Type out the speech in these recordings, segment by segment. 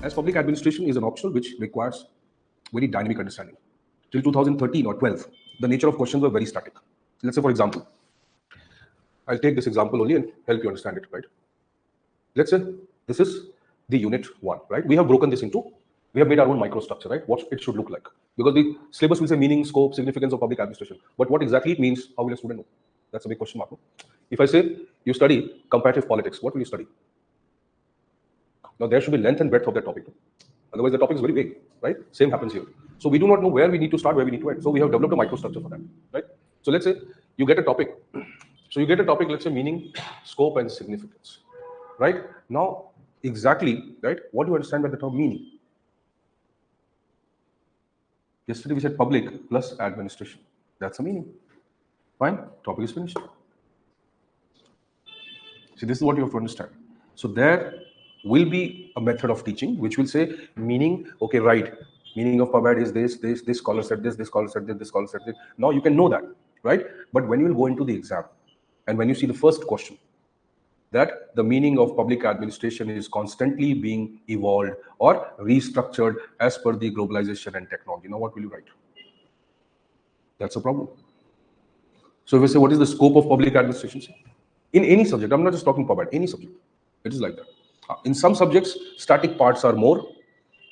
as public administration is an optional which requires very dynamic understanding. Till 2013 or 12, the nature of questions were very static. Let's say, for example, I'll take this example only and help you understand it, right? Let's say this is the unit 1, right? We have broken this into, we have made our own microstructure, right? What it should look like. Because the syllabus will say meaning, scope, significance of public administration. But what exactly it means, how will a student know? That's a big question mark. No? If I say you study comparative politics, what will you study? Now there should be length and breadth of that topic. Otherwise the topic is very vague, right? Same happens here. So we do not know where we need to start, where we need to end. So we have developed a microstructure for that, right? So let's say you get a topic. So you get a topic, let's say meaning, scope, and significance, right? Now, exactly, right? What do you understand by the term meaning? Yesterday we said public plus administration. That's a meaning. Fine, topic is finished. See, this is what you have to understand. So there will be a method of teaching which will say meaning, okay, right, meaning of PubAd is this scholar said this scholar said this scholar said this. Now you can know that, right? But when you will go into the exam and when you see the first question, that the meaning of public administration is constantly being evolved or restructured as per the globalization and technology. Now what will you write? That's a problem. So if we say what is the scope of public administration? In any subject, I'm not just talking PubAd, any subject, it is like that. In some subjects, static parts are more,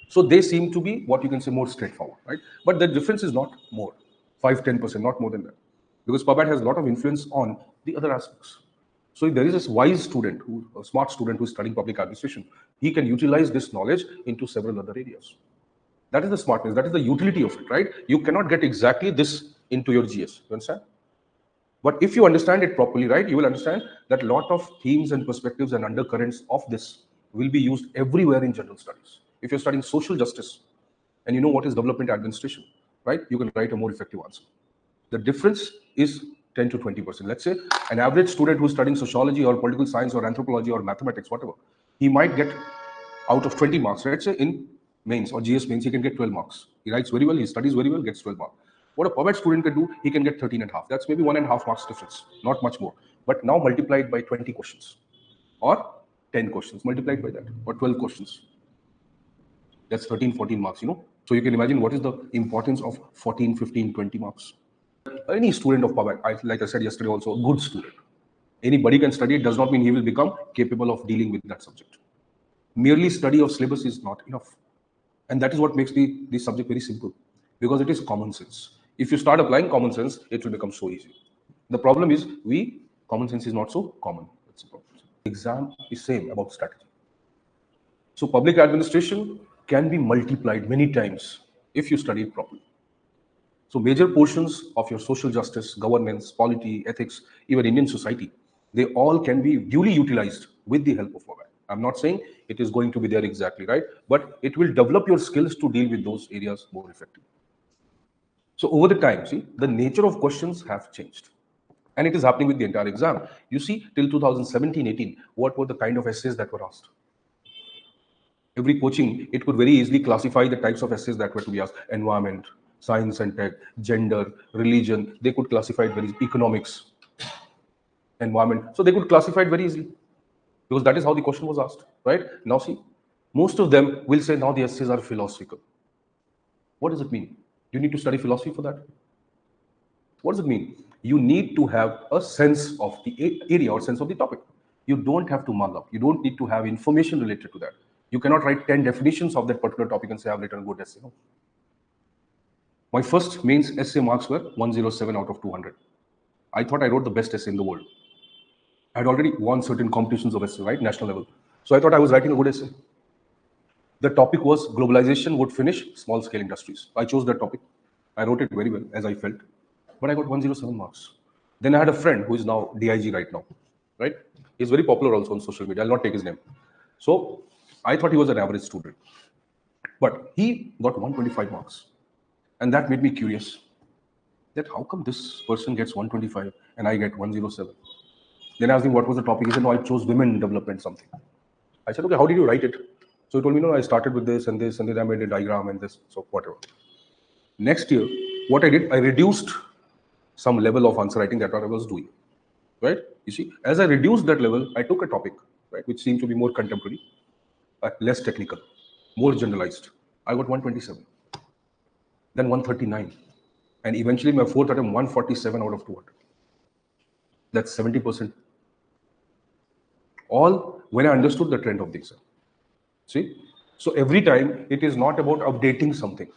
so they seem to be what you can say more straightforward, right? But the difference is not more, 5-10%, not more than that, because PubAd has a lot of influence on the other aspects. So if there is a wise student, a smart student who is studying public administration, he can utilize this knowledge into several other areas. That is the smartness, that is the utility of it, right? You cannot get exactly this into your GS, you understand? But if you understand it properly, right, you will understand that a lot of themes and perspectives and undercurrents of this will be used everywhere in general studies. If you're studying social justice and you know what is development administration, right, you can write a more effective answer. The difference is 10 to 20%. Let's say an average student who's studying sociology or political science or anthropology or mathematics, whatever, he might get out of 20 marks, let's say in mains or GS mains, he can get 12 marks. He writes very well, he studies very well, gets 12 marks. What a PubAd student can do, he can get 13.5. That's maybe 1.5 marks difference, not much more. But now multiplied by 20 questions or 10 questions, multiplied by that, or 12 questions. That's 13, 14 marks, you know. So you can imagine what is the importance of 14, 15, 20 marks. Any student of PubAd, like I said yesterday also, a good student. Anybody can study, it does not mean he will become capable of dealing with that subject. Merely study of syllabus is not enough. And that is what makes the subject very simple, because it is common sense. If you start applying common sense, it will become so easy. The problem is, common sense is not so common. That's the problem. Exam is same about strategy. So public administration can be multiplied many times if you study it properly. So major portions of your social justice, governance, polity, ethics, even Indian society, they all can be duly utilized with the help of PubAd. I'm not saying it is going to be there exactly, right? But it will develop your skills to deal with those areas more effectively. So over the time, see, the nature of questions have changed. And it is happening with the entire exam. You see, till 2017-18, what were the kind of essays that were asked? Every coaching, it could very easily classify the types of essays that were to be asked. Environment, science and tech, gender, religion, they could classify it very economics, environment. So they could classify it very easily, because that is how the question was asked, right? Now see, most of them will say now the essays are philosophical. What does it mean? You need to study philosophy for that? What does it mean? You need to have a sense of the area or sense of the topic. You don't have to mug up. You don't need to have information related to that. You cannot write 10 definitions of that particular topic and say I've written a good essay. No. My first mains essay marks were 107 out of 200. I thought I wrote the best essay in the world. I had already won certain competitions of essay, right, national level. So I thought I was writing a good essay. The topic was globalization would finish small scale industries. I chose that topic. I wrote it very well as I felt, but I got 107 marks. Then I had a friend who is now DIG right now, right? He's very popular also on social media. I'll not take his name. So I thought he was an average student, but he got 125 marks. And that made me curious that how come this person gets 125 and I get 107? Then I asked him what was the topic. He said, no, I chose women development something. I said, okay, how did you write it? So he told me, no, I started with this and this, and then I made a diagram and this, so whatever. Next year, what I did, I reduced some level of answer writing that what I was doing, right? You see, as I reduced that level, I took a topic, right, which seemed to be more contemporary, less technical. more generalized. I got 127, then 139, and eventually my fourth attempt 147 out of 200. That's 70%. All when I understood the trend of the exam. See, so every time it is not about updating something,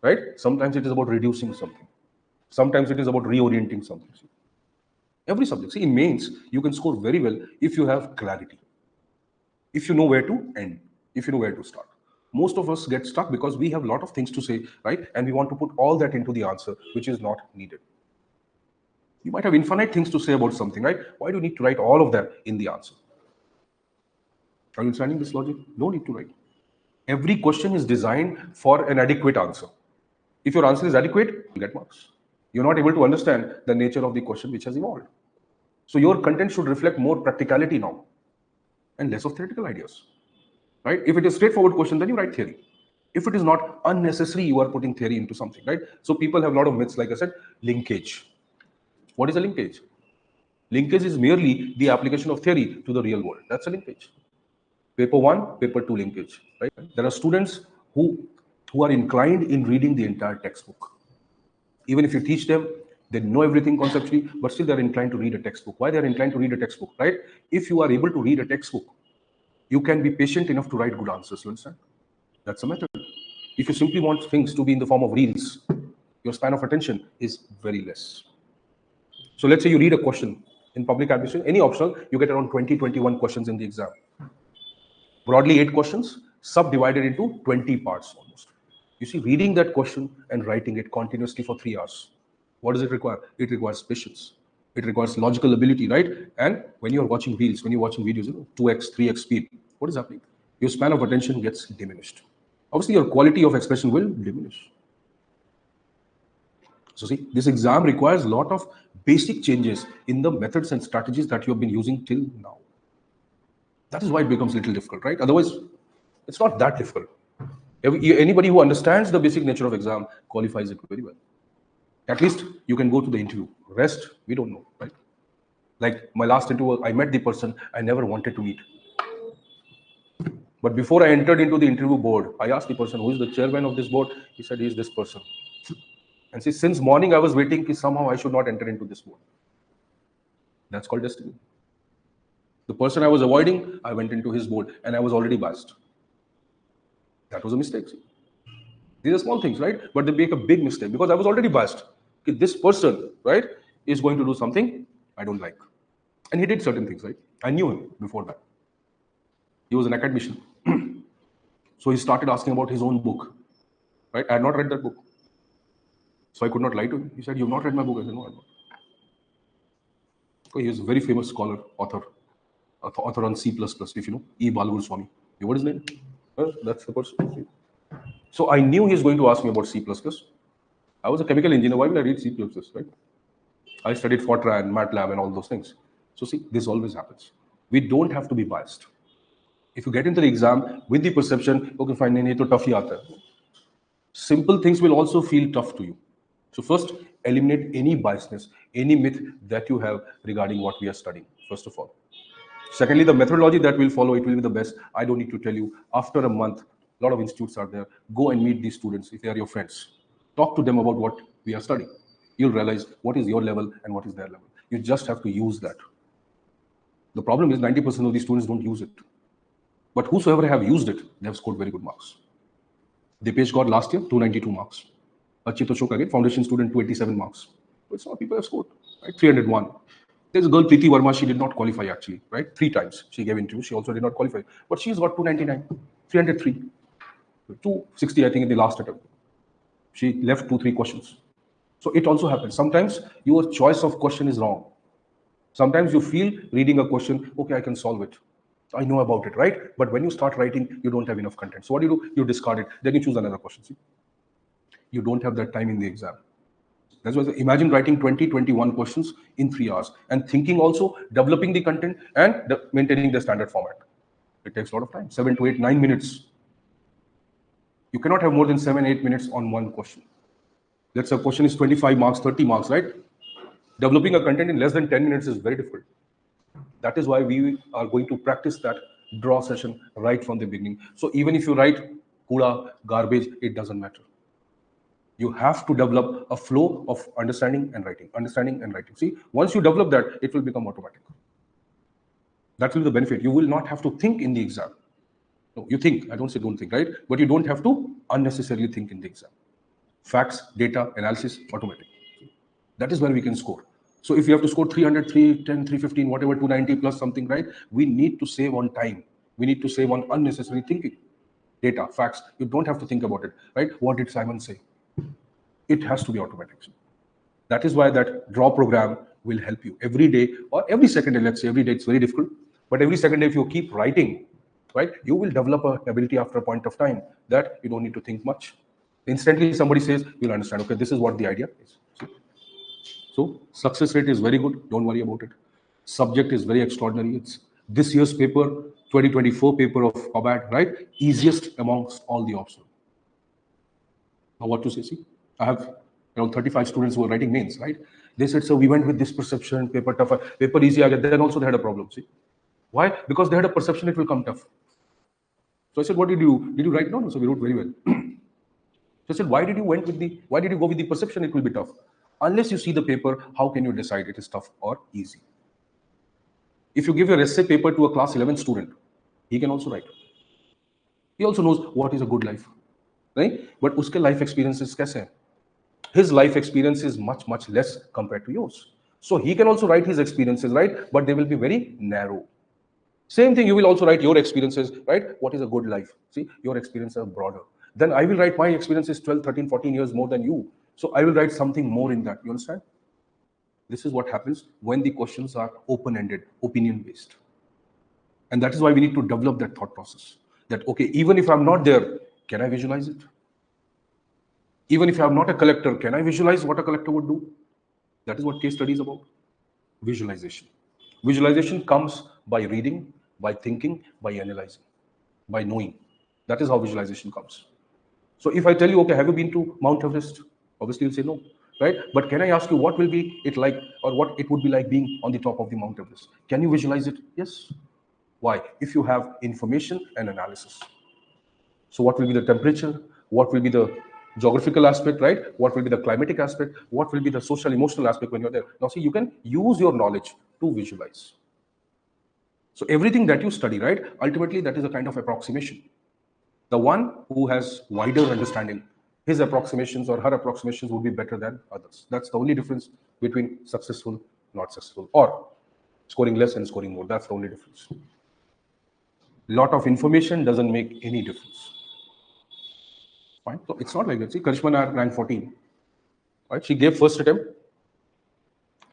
right? Sometimes it is about reducing something. Sometimes it is about reorienting something. See? Every subject. See, in mains, you can score very well if you have clarity, if you know where to end, if you know where to start. Most of us get stuck because we have a lot of things to say, right? And we want to put all that into the answer, which is not needed. You might have infinite things to say about something, right? Why do you need to write all of that in the answer? Are you understanding this logic? No need to write. Every question is designed for an adequate answer. If your answer is adequate, you get marks. You're not able to understand the nature of the question which has evolved. So your content should reflect more practicality now and less of theoretical ideas. Right? If it is straightforward question, then you write theory. If it is not unnecessary, you are putting theory into something, right? So people have a lot of myths, like I said, linkage. What is a linkage? Linkage is merely the application of theory to the real world. That's a linkage. Paper 1, paper 2 linkage, right? There are students who are inclined in reading the entire textbook. Even if you teach them, they know everything conceptually, but still they're inclined to read a textbook. Why they're inclined to read a textbook, right? If you are able to read a textbook, you can be patient enough to write good answers, you understand? That's a method. If you simply want things to be in the form of reels, your span of attention is very less. So let's say you read a question in public administration, any optional, you get around 20, 21 questions in the exam. Broadly 8 questions, subdivided into 20 parts almost. You see, reading that question and writing it continuously for 3 hours, what does it require? It requires patience. It requires logical ability, right? And when you're watching reels, when you're watching videos, 2x, 3x speed, what is happening? Your span of attention gets diminished. Obviously, your quality of expression will diminish. So see, this exam requires a lot of basic changes in the methods and strategies that you have been using till now. That is why it becomes a little difficult, right? Otherwise, it's not that difficult. Anybody who understands the basic nature of exam qualifies it very well. At least you can go to the interview. Rest, we don't know, right? Like my last interview, I met the person I never wanted to meet. But before I entered into the interview board, I asked the person, who is the chairman of this board? He said, he is this person. And see, since morning I was waiting that somehow I should not enter into this board. That's called destiny. The person I was avoiding, I went into his board and I was already biased. That was a mistake. See? These are small things, right? But they make a big mistake because I was already biased. This person, right, is going to do something I don't like. And he did certain things, right? I knew him before that. He was an academician. So he started asking about his own book, right? I had not read that book. So I could not lie to him. He said, you've not read my book? I said, no, I'm not. So he is a very famous scholar, author on C++, if you know, E. Balaguruswamy. What is his name? That's the person. So I knew he was going to ask me about C++. I was a chemical engineer. Why will I read C++, right? I studied Forte and MATLAB and all those things. So see, this always happens. We don't have to be biased. If you get into the exam with the perception, okay, fine, nahi to tough hi aata hai, simple things will also feel tough to you. So first, eliminate any biasness, any myth that you have regarding what we are studying, first of all. Secondly, the methodology that we'll follow, it will be the best. I don't need to tell you. After a month, a lot of institutes are there. Go and meet these students if they are your friends. Talk to them about what we are studying. You'll realize what is your level and what is their level. You just have to use that. The problem is 90% of these students don't use it. But whosoever have used it, they have scored very good marks. Dipesh got last year 292 marks. Ashutosh again, foundation student, 287 marks. But it's not people have scored, right? 301. There's a girl, Preeti Verma, she did not qualify actually, right? 3 times she gave interview, she also did not qualify. But she's got 299, 303, 260, I think, in the last attempt. She left 2-3 questions. So it also happens. Sometimes your choice of question is wrong. Sometimes you feel reading a question, okay, I can solve it. I know about it, right? But when you start writing, you don't have enough content. So what do? You discard it. Then you choose another question. See? You don't have that time in the exam. That's why imagine writing 20, 21 questions in 3 hours and thinking also, developing the content and maintaining the standard format. It takes a lot of time, 7 to 8, 9 minutes. You cannot have more than 7, 8 minutes on one question. Let's say a question is 25 marks, 30 marks, right? Developing a content in less than 10 minutes is very difficult. That is why we are going to practice that draw session right from the beginning. So even if you write kuda, garbage, it doesn't matter. You have to develop a flow of understanding and writing, understanding and writing. See, once you develop that, it will become automatic. That will be the benefit. You will not have to think in the exam. No, you think, I don't say don't think, right? But you don't have to unnecessarily think in the exam. Facts, data, analysis, automatic. That is where we can score. So if you have to score 300, 310, 315, whatever, 290 plus something, right? We need to save on time. We need to save on unnecessary thinking. Data, facts, you don't have to think about it, right? What did Simon say? It has to be automatic. That is why that draw program will help you every day or every second day. Let's say every day it's very difficult, but every second day, if you keep writing, right, you will develop an ability after a point of time that you don't need to think much. Instantly, somebody says, you'll understand, okay, this is what the idea is. So success rate is very good. Don't worry about it. Subject is very extraordinary. It's this year's paper, 2024 paper of ProdEgy, right? Easiest amongst all the options. Now what to say? See, I have around 35 students who are writing mains, right? They said, so we went with this perception, paper tougher, paper easy. Then also they had a problem. See, why? Because they had a perception it will come tough. So I said, what did you do? Did you write? No, so we wrote very well. So I said, why did you go with the perception it will be tough? Unless you see the paper, how can you decide it is tough or easy? If you give your essay paper to a class 11 student, he can also write. He also knows what is a good life, right? But uske life experiences kaise hai? His life experience is much, much less compared to yours. So he can also write his experiences, right? But they will be very narrow. Same thing, you will also write your experiences, right? What is a good life? See, your experiences are broader. Then I will write my experiences 12, 13, 14 years more than you. So I will write something more in that. You understand? This is what happens when the questions are open-ended, opinion-based. And that is why we need to develop that thought process. That, okay, even if I'm not there, can I visualize it? Even if I'm not a collector, can I visualize what a collector would do? That is what case study is about. Visualization. Visualization comes by reading, by thinking, by analyzing, by knowing. That is how visualization comes. So if I tell you, okay, have you been to Mount Everest? Obviously you'll say no, right? But can I ask you what will be it like, or what it would be like being on the top of the Mount Everest? Can you visualize it? Yes. Why? If you have information and analysis. So what will be the temperature? What will be the geographical aspect, right? What will be the climatic aspect? What will be the social emotional aspect when you're there? Now see, you can use your knowledge to visualize. So everything that you study, right? Ultimately, that is a kind of approximation. The one who has wider understanding, his approximations or her approximations would be better than others. That's the only difference between successful, not successful, or scoring less and scoring more. That's the only difference. Lot of information doesn't make any difference. Fine. So it's not like that. See, Karishma ranked 14. Right? She gave first attempt.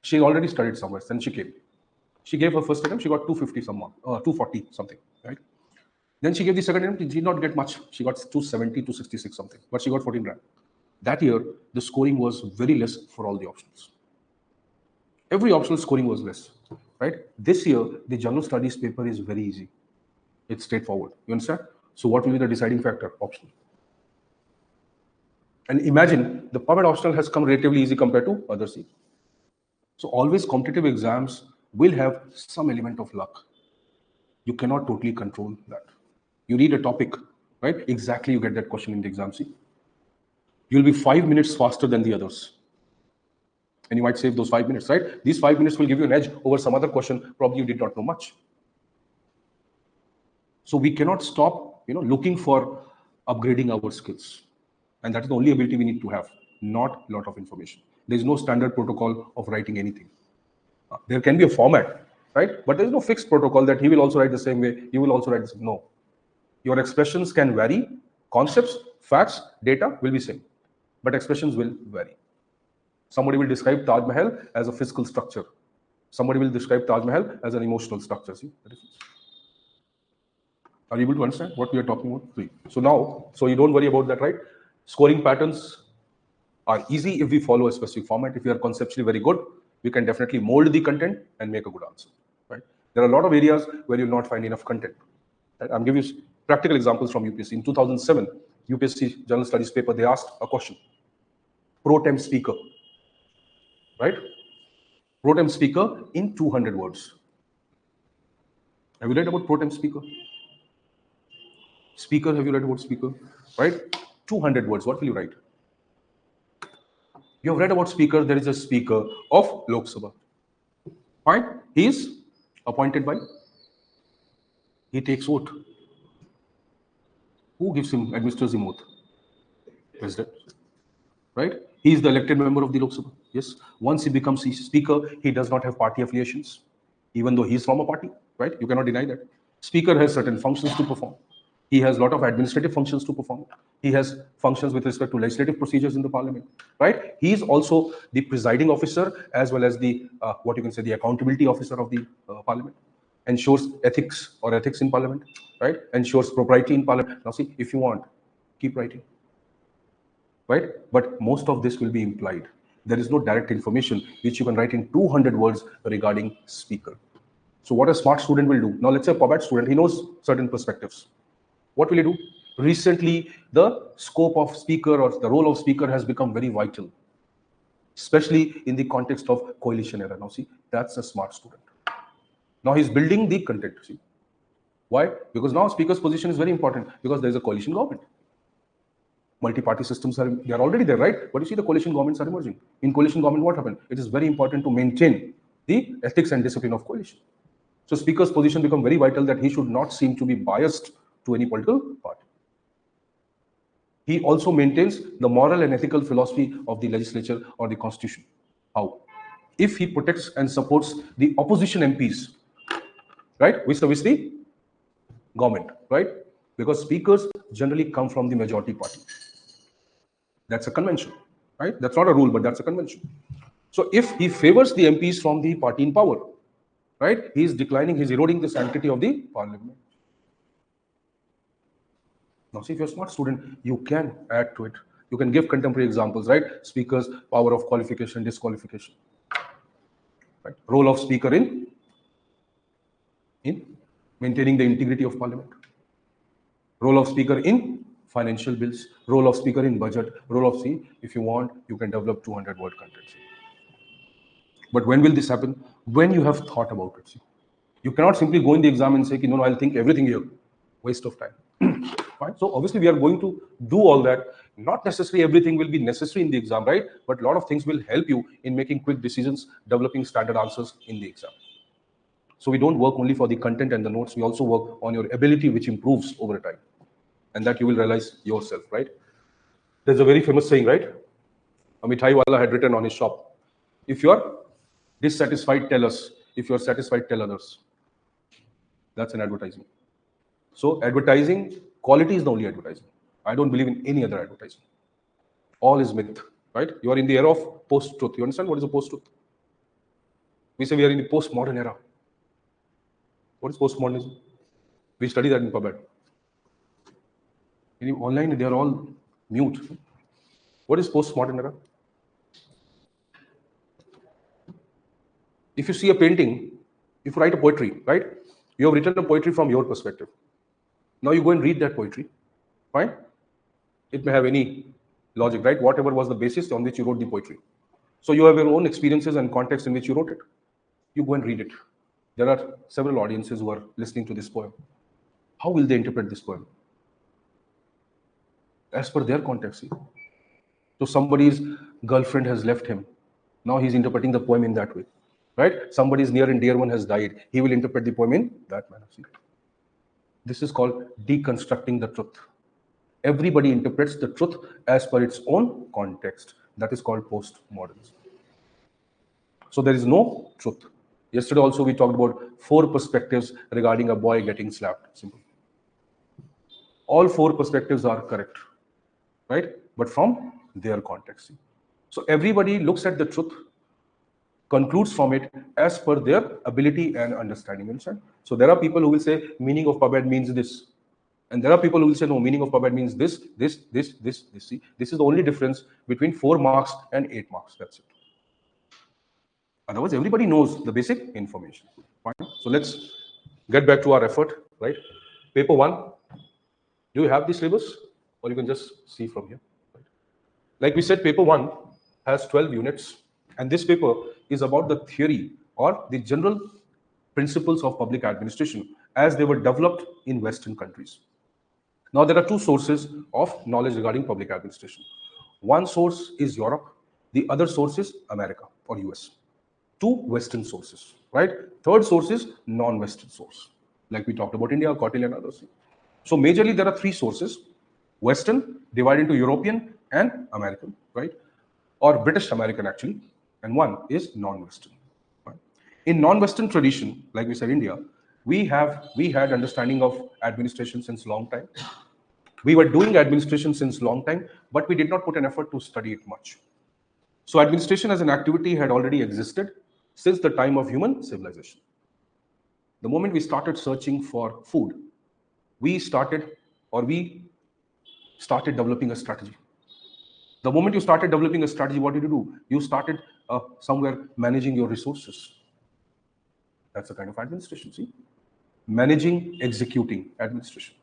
She already studied somewhere. Then she came. She gave her first attempt. She got 250 some mark, 240 something. Right? Then she gave the second attempt. She did not get much. She got 270, 266 something. But she got 14 rank. That year, the scoring was very less for all the optionals. Every optional scoring was less. Right? This year, the general studies paper is very easy. It's straightforward. You understand? So what will be the deciding factor? Optional. And imagine the PubMed optional has come relatively easy compared to others. So always competitive exams will have some element of luck. You cannot totally control that. You read a topic, right? Exactly, you get that question in the exam. See, you'll be 5 minutes faster than the others. And you might save those 5 minutes, right? These 5 minutes will give you an edge over some other question, probably you did not know much. So we cannot stop, looking for upgrading our skills. And that is the only ability we need to have, not a lot of information. There is no standard protocol of writing anything. There can be a format, right? But there is no fixed protocol that he will also write the same way, you will also write the same. No. Your expressions can vary. Concepts, facts, data will be same. But expressions will vary. Somebody will describe Taj Mahal as a physical structure. Somebody will describe Taj Mahal as an emotional structure. See the difference? Are you able to understand what we are talking about? So now, so you don't worry about that, right? Scoring patterns are easy if we follow a specific format. If you are conceptually very good, we can definitely mold the content and make a good answer, right? There are a lot of areas where you'll not find enough content. Right? I'm giving you practical examples from UPSC. In 2007, UPSC General Studies paper, they asked a question. Pro tem speaker, right? Pro tem speaker in 200 words. Have you read about pro tem speaker? Speaker, have you read about speaker? Right? 200 words. What will you write? You have read about speaker. There is a speaker of Lok Sabha. Fine. He is appointed by. He takes vote. Who gives him, administers him oath? President. Right? He is the elected member of the Lok Sabha. Yes. Once he becomes speaker, he does not have party affiliations, even though he is from a party. Right? You cannot deny that. Speaker has certain functions to perform. He has a lot of administrative functions to perform. He has functions with respect to legislative procedures in the parliament. Right? He is also the presiding officer as well as the what you can say the accountability officer of the parliament. Ensures ethics in parliament. Right? Ensures propriety in parliament. Now see, if you want, keep writing. Right? But most of this will be implied. There is no direct information which you can write in 200 words regarding speaker. So what a smart student will do. Now let's say a ProdEgy student, he knows certain perspectives. What will he do? Recently, the scope of speaker or the role of speaker has become very vital, especially in the context of coalition era. Now see, that's a smart student. Now he's building the content. See, why? Because now speaker's position is very important because there is a coalition government. Multi-party systems are already there, right? But you see, the coalition governments are emerging. In coalition government, what happened? It is very important to maintain the ethics and discipline of coalition. So speaker's position become very vital that he should not seem to be biased to any political party. He also maintains the moral and ethical philosophy of the legislature or the constitution. How? If he protects and supports the opposition MPs, right, which is the government, right? Because speakers generally come from the majority party. That's a convention, right? That's not a rule, but that's a convention. So if he favors the MPs from the party in power, right, he is declining, he's eroding the sanctity of the parliament. Now, see, if you're a smart student, you can add to it. You can give contemporary examples, right? Speakers, power of qualification, disqualification. Right? Role of speaker in maintaining the integrity of parliament. Role of speaker in financial bills. Role of speaker in budget. Role of, see, if you want, you can develop 200-word content. But when will this happen? When you have thought about it. See? You cannot simply go in the exam and say, no, I'll think everything here. Waste of time. Right? So obviously we are going to do all that. Not necessarily everything will be necessary in the exam, right? But a lot of things will help you in making quick decisions, developing standard answers in the exam. So we don't work only for the content and the notes. We also work on your ability, which improves over time. And that you will realize yourself, right? There's a very famous saying, right? A mithai wala had written on his shop, if you are dissatisfied, tell us. If you are satisfied, tell others. That's an advertising. So advertising, quality is the only advertising. I don't believe in any other advertising. All is myth, right? You are in the era of post-truth. You understand what is a post-truth? We say we are in the postmodern era. What is postmodernism? We study that in ProdEgy. Online, they are all mute. What is postmodern era? If you see a painting, if you write a poetry, right? You have written a poetry from your perspective. Now you go and read that poetry, fine? It may have any logic, right? Whatever was the basis on which you wrote the poetry. So you have your own experiences and context in which you wrote it. You go and read it. There are several audiences who are listening to this poem. How will they interpret this poem? As per their context. See? So somebody's girlfriend has left him. Now he's interpreting the poem in that way, right? Somebody's near and dear one has died. He will interpret the poem in that manner. See? This is called deconstructing the truth. Everybody interprets the truth as per its own context. That is called postmodernism. So there is no truth. Yesterday also we talked about 4 perspectives regarding a boy getting slapped. Simple. All 4 perspectives are correct, right? But from their context. So everybody looks at the truth, concludes from it as per their ability and understanding. Understand? So there are people who will say meaning of ProdEgy means this. And there are people who will say, no, meaning of ProdEgy means this. See, this is the only difference between 4 marks and 8 marks. That's it. Otherwise, everybody knows the basic information. Fine. So let's get back to our effort, right? Paper 1. Do you have the syllabus? Or you can just see from here. Right? Like we said, paper 1 has 12 units. And this paper is about the theory or the general principles of public administration as they were developed in Western countries. Now, there are two sources of knowledge regarding public administration. One source is Europe, the other source is America or US. Two Western sources, right? Third source is non-Western source, like we talked about India, Kautilya, and others. So, majorly there are three sources: Western, divided into European and American, right? Or British American actually, and one is non-Western. Right? In non-Western tradition, like we said, India, we had understanding of administration since long time. We were doing administration since long time, but we did not put an effort to study it much. So administration as an activity had already existed since the time of human civilization. The moment we started searching for food, we started developing a strategy. The moment you started developing a strategy, what did you do? You started somewhere managing your resources. That's a kind of administration, see? Managing, executing administration.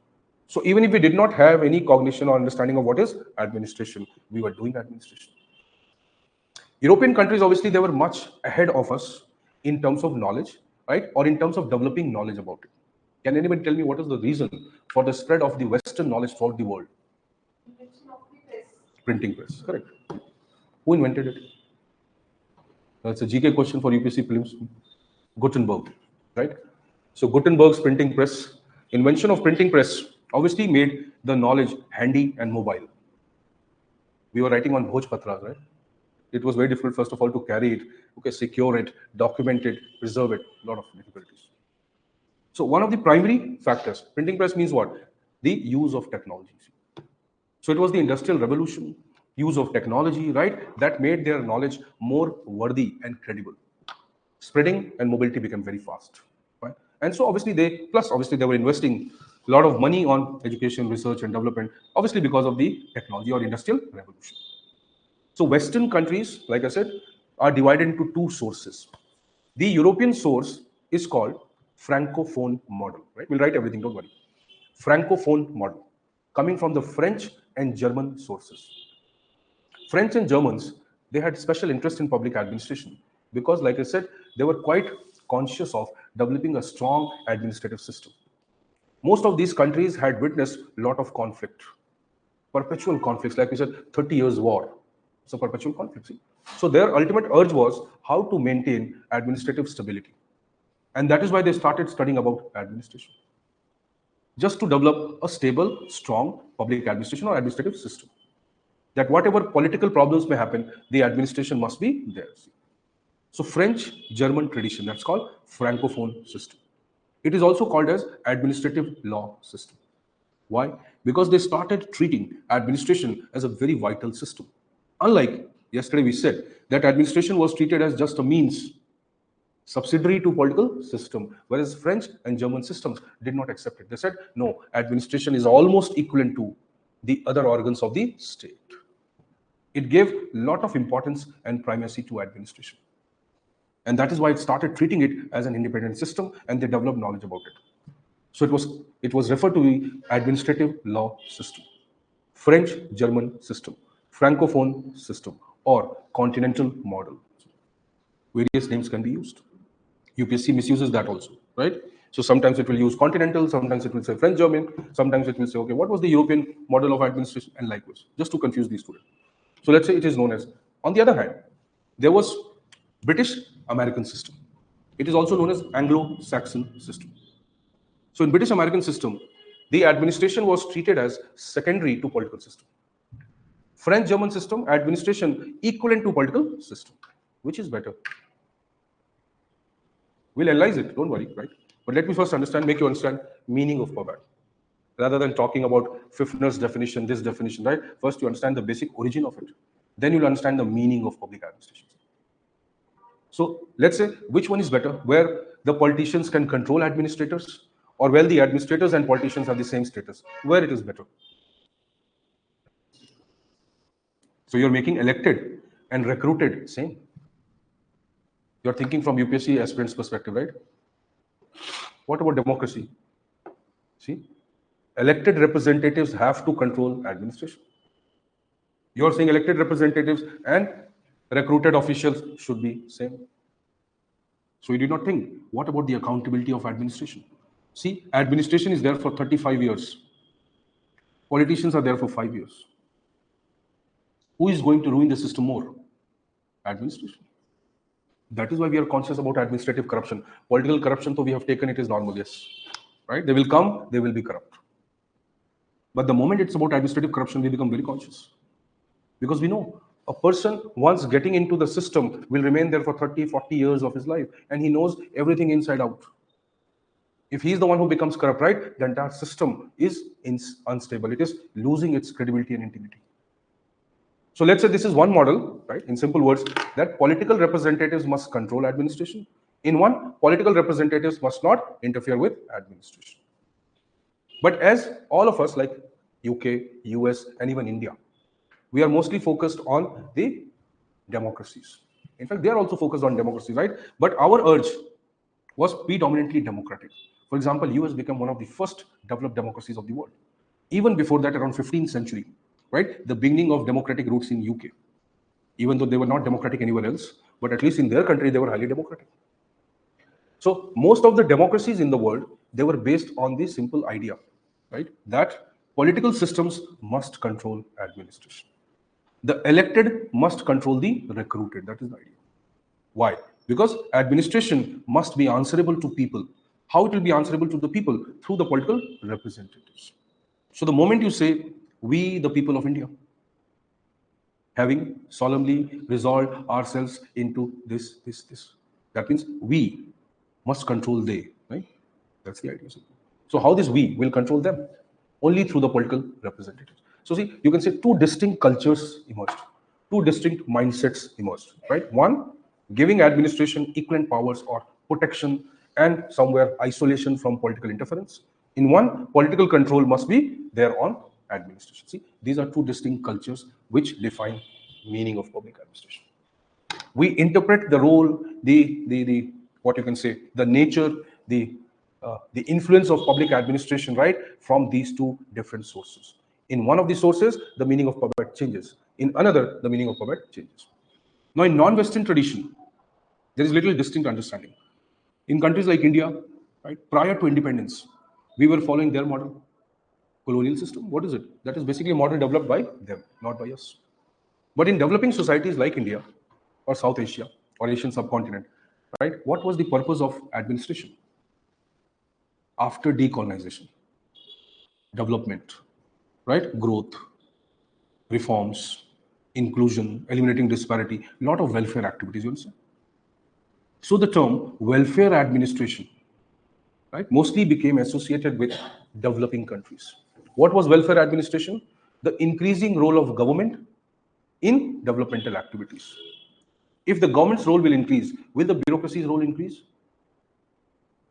So even if we did not have any cognition or understanding of what is administration, we were doing administration. European countries, obviously, they were much ahead of us in terms of knowledge, right? Or in terms of developing knowledge about it. Can anybody tell me what is the reason for the spread of the Western knowledge throughout the world? Printing press, correct. Who invented it? That's a GK question for UPSC prelims. Gutenberg, right? So Gutenberg's printing press, invention of printing press, obviously made the knowledge handy and mobile. We were writing on Bhojpatras, right? It was very difficult, first of all, to carry it, okay, secure it, document it, preserve it, a lot of difficulties. So one of the primary factors, printing press means what? The use of technology. So it was the Industrial Revolution, use of technology, right, that made their knowledge more worthy and credible. Spreading and mobility became very fast, right? And so obviously they were investing a lot of money on education, research, and development, obviously because of the technology or Industrial Revolution. So Western countries, like I said, are divided into two sources. The European source is called Francophone model, right? We'll write everything, don't worry. Francophone model, coming from the French and German sources. French and Germans, they had special interest in public administration because, like I said, they were quite conscious of developing a strong administrative system. Most of these countries had witnessed a lot of conflict, perpetual conflicts, like we said, 30 years war. It's a perpetual conflict. See? So their ultimate urge was how to maintain administrative stability. And that is why they started studying about administration. Just to develop a stable, strong public administration or administrative system. That whatever political problems may happen, the administration must be there. So French-German tradition, that's called Francophone system. It is also called as administrative law system. Why? Because they started treating administration as a very vital system. Unlike yesterday we said that administration was treated as just a means, subsidiary to political system, whereas French and German systems did not accept it. They said, no, administration is almost equivalent to the other organs of the state. It gave a lot of importance and primacy to administration. And that is why it started treating it as an independent system, and they developed knowledge about it. So it was referred to the administrative law system, French-German system, Francophone system, or continental model. Various names can be used. UPSC misuses that also, right? So sometimes it will use continental, sometimes it will say French-German, sometimes it will say, okay, what was the European model of administration, and likewise, just to confuse these students. So let's say it is known as, on the other hand, there was British American system. It is also known as Anglo-Saxon system. So in British American system, the administration was treated as secondary to political system. French German system, administration equivalent to political system. Which is better? We'll analyze it, don't worry, right? But let me first make you understand meaning of ProdEgy. Rather than talking about Fifner's definition, this definition, right? First you understand the basic origin of it. Then you'll understand the meaning of public administration. So let's say which one is better, where the politicians can control administrators, or where the administrators and politicians have the same status, where it is better. So you're making elected and recruited same. You're thinking from UPSC aspirants perspective, right? What about democracy? See, elected representatives have to control administration. You're saying elected representatives and recruited officials should be same. So you did not think, what about the accountability of administration? See, administration is there for 35 years. Politicians are there for 5 years. Who is going to ruin the system more? Administration. That is why we are conscious about administrative corruption. Political corruption, so we have taken it as normal, yes. Right? They will come, they will be corrupt. But the moment it's about administrative corruption, we become very conscious. Because we know a person, once getting into the system, will remain there for 30, 40 years of his life, and he knows everything inside out. If he is the one who becomes corrupt, right, the entire system is unstable. It is losing its credibility and integrity. So let's say this is one model, right? In simple words, that political representatives must control administration. In one, political representatives must not interfere with administration. But as all of us, like UK, US, and even India, we are mostly focused on the democracies. In fact, they are also focused on democracy, right? But our urge was predominantly democratic. For example, US became one of the first developed democracies of the world. Even before that, around 15th century, right? The beginning of democratic roots in UK. Even though they were not democratic anywhere else, but at least in their country, they were highly democratic. So most of the democracies in the world, they were based on the simple idea, right? That political systems must control administration. The elected must control the recruited. That is the idea. Why? Because administration must be answerable to people. How it will be answerable to the people? Through the political representatives. So the moment you say, we, the people of India, having solemnly resolved ourselves into this, that means we must control they, right? That's the idea. So how this we will control them? Only through the political representatives. So see, you can say two distinct cultures emerged, two distinct mindsets emerged, right? One, giving administration equivalent powers or protection and somewhere isolation from political interference. In one, political control must be there on administration. See, these are two distinct cultures which define meaning of public administration. We interpret the role, the what you can say, the nature, the influence of public administration, right, from these two different sources. In one of the sources, the meaning of public changes. In another, the meaning of public changes. Now, in non-Western tradition, there is little distinct understanding. In countries like India, right, prior to independence, we were following their model. Colonial system, what is it? That is basically a model developed by them, not by us. But in developing societies like India or South Asia or Asian subcontinent, right, what was the purpose of administration? After decolonization, development, right, growth, reforms, inclusion, eliminating disparity, a lot of welfare activities, you understand? So the term welfare administration, right, mostly became associated with developing countries. What was welfare administration? The increasing role of government in developmental activities. If the government's role will increase, will the bureaucracy's role increase?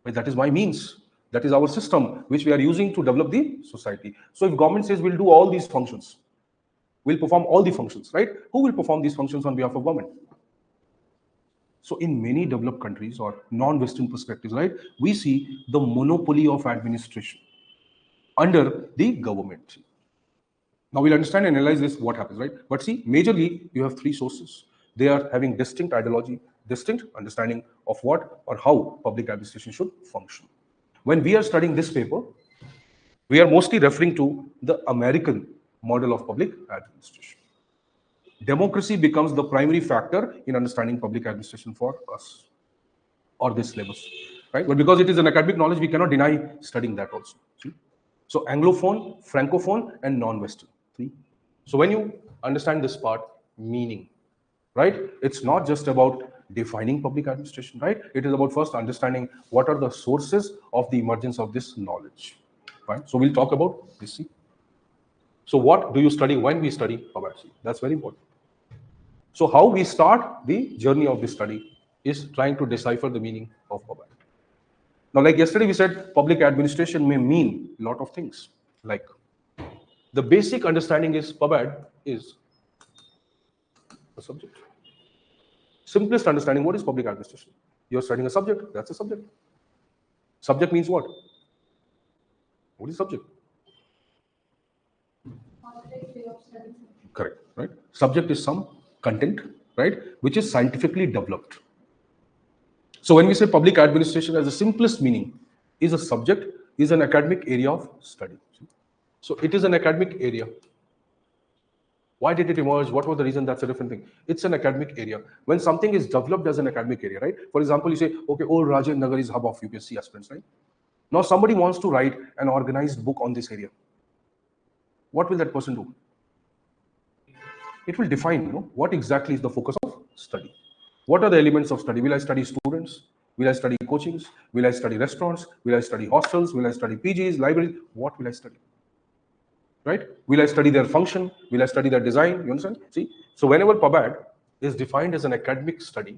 Well, that is my means. That is our system, which we are using to develop the society. So if government says we'll do all these functions, we'll perform all the functions, right? Who will perform these functions on behalf of government? So in many developed countries or non-Western perspectives, right, we see the monopoly of administration under the government. Now we'll understand and analyze this, what happens, right? But see, majorly, you have three sources. They are having distinct ideology, distinct understanding of what or how public administration should function. When we are studying this paper, we are mostly referring to the American model of public administration. Democracy becomes the primary factor in understanding public administration for us or this syllabus, right? But because it is an academic knowledge, we cannot deny studying that also. See? So Anglophone, Francophone, and non-Western. Three. So when you understand this part, meaning, right? It's not just about defining public administration, right? It is about first understanding what are the sources of the emergence of this knowledge, right? So we'll talk about this. See? So what do you study when we study PubAd? That's very important. So how we start the journey of this study is trying to decipher the meaning of PubAd. Now, like yesterday we said, public administration may mean a lot of things. Like the basic understanding is PubAd is a subject. Simplest understanding, what is public administration? You're studying a subject, that's a subject. Subject means what? What is subject? Correct, right? Subject is some content, right, which is scientifically developed. So when we say public administration, as the simplest meaning is a subject, is an academic area of study. So it is an academic area. Why did it emerge? What was the reason? That's a different thing. It's an academic area. When something is developed as an academic area, right? For example, you say, okay, old Rajendra Nagar is hub of UPSC aspirants, right? Now somebody wants to write an organized book on this area. What will that person do? It will define, what exactly is the focus of study. What are the elements of study? Will I study students? Will I study coachings? Will I study restaurants? Will I study hostels? Will I study PGs, libraries? What will I study? Right? Will I study their function? Will I study their design? You understand? See, so whenever PubAd is defined as an academic study,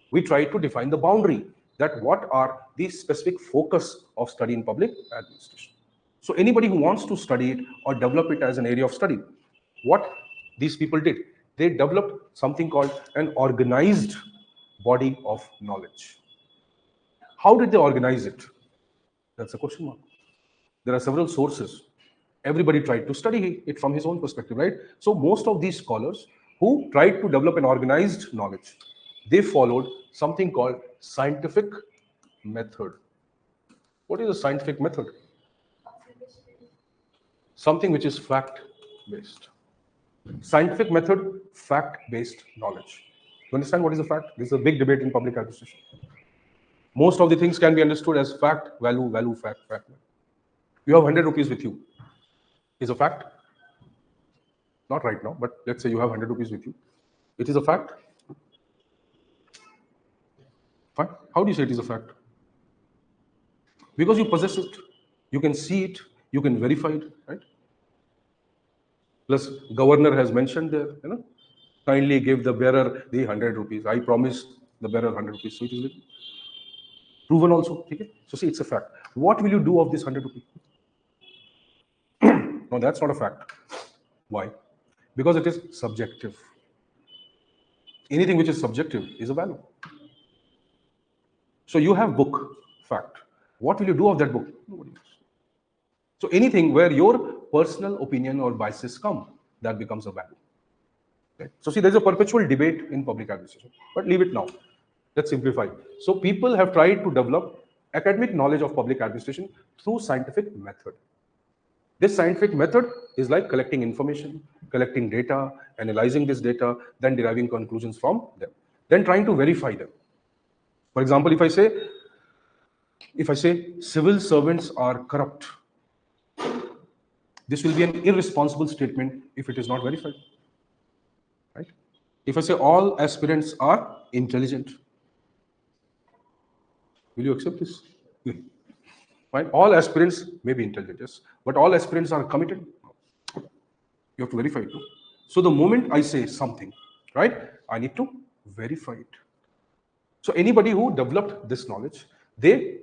we try to define the boundary that what are the specific focus of study in public administration. So anybody who wants to study it or develop it as an area of study, what these people did, they developed something called an organized body of knowledge. How did they organize it? That's a question mark. There are several sources. Everybody tried to study it from his own perspective, right? So most of these scholars who tried to develop an organized knowledge, they followed something called scientific method. What is a scientific method? Something which is fact-based. Scientific method, fact-based knowledge. You understand what is a fact? This is a big debate in public administration. Most of the things can be understood as fact, value, value, fact, fact. You have 100 rupees with you. Is a fact? Not right now, but let's say you have 100 rupees with you. It is a fact? Fine. How do you say it is a fact? Because you possess it, you can see it, you can verify it, right? Plus, governor has mentioned there, kindly give the bearer the 100 rupees. I promise the bearer 100 rupees. So it is proven also. Okay? So see, it's a fact. What will you do of this 100 rupees? No, that's not a fact. Why? Because it is subjective. Anything which is subjective is a value. So you have book, fact. What will you do of that book? Nobody knows. So anything where your personal opinion or biases come, that becomes a value. Okay? So see, there's a perpetual debate in public administration, but leave it now. Let's simplify. So people have tried to develop academic knowledge of public administration through scientific method. This scientific method is like collecting information, collecting data, analyzing this data, then deriving conclusions from them, then trying to verify them. For example, if I say civil servants are corrupt, this will be an irresponsible statement if it is not verified. Right? If I say all aspirants are intelligent, will you accept this? Fine. All aspirants may be intelligent, yes, but all aspirants are committed. You have to verify it. No? So the moment I say something, right, I need to verify it. So anybody who developed this knowledge, they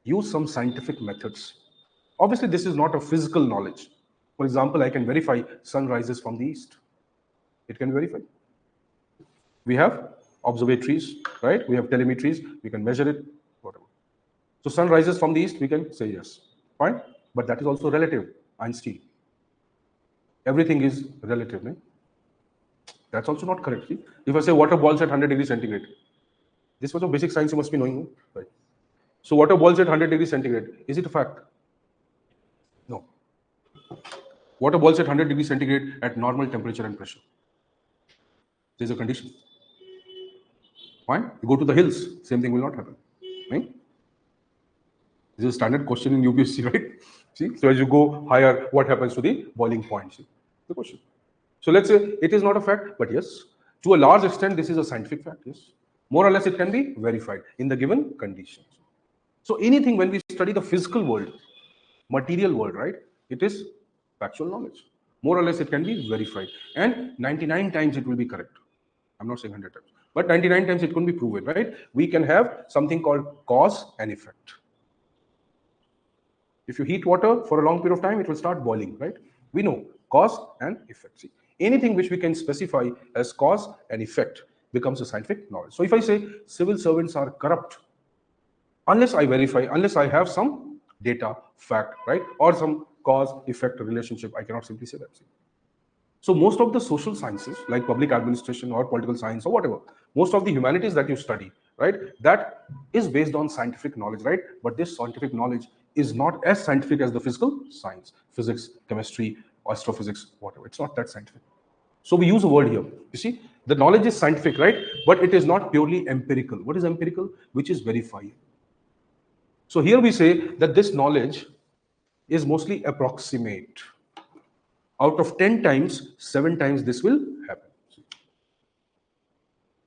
use some scientific methods. Obviously, this is not a physical knowledge. For example, I can verify sun rises from the east. It can be verified. We have observatories, right? We have telemetries. We can measure it, whatever. So sun rises from the east, we can say yes. Fine. But that is also relative. Einstein. Everything is relative. Right? That's also not correct. See? If I say water boils at 100 degrees centigrade, this was a basic science you must be knowing, right? So water boils at 100 degrees centigrade. Is it a fact? No. Water boils at 100 degrees centigrade at normal temperature and pressure. There is a condition. Fine. You go to the hills, same thing will not happen. Right? This is a standard question in UPSC, right? See, so as you go higher, what happens to the boiling point? See, the question. So let's say it is not a fact, but yes, to a large extent, this is a scientific fact. Yes, more or less, it can be verified in the given conditions. So anything when we study the physical world, material world, right? It is factual knowledge. More or less, it can be verified, and 99 times it will be correct. I'm not saying 100 times, but 99 times it can be proven, right? We can have something called cause and effect. If you heat water for a long period of time, it will start boiling, right? We know cause and effect. See, anything which we can specify as cause and effect becomes a scientific knowledge. So if I say civil servants are corrupt, unless I verify, unless I have some data, fact, right, or some cause-effect relationship, I cannot simply say that. See. So most of the social sciences, like public administration or political science or whatever, most of the humanities that you study, right, that is based on scientific knowledge, right? But this scientific knowledge is not as scientific as the physical science, physics, chemistry, astrophysics, whatever. It's not that scientific. So we use a word here. You see, the knowledge is scientific, right? But it is not purely empirical. What is empirical? Which is verified. So here we say that this knowledge is mostly approximate. Out of 10 times, 7 times this will happen.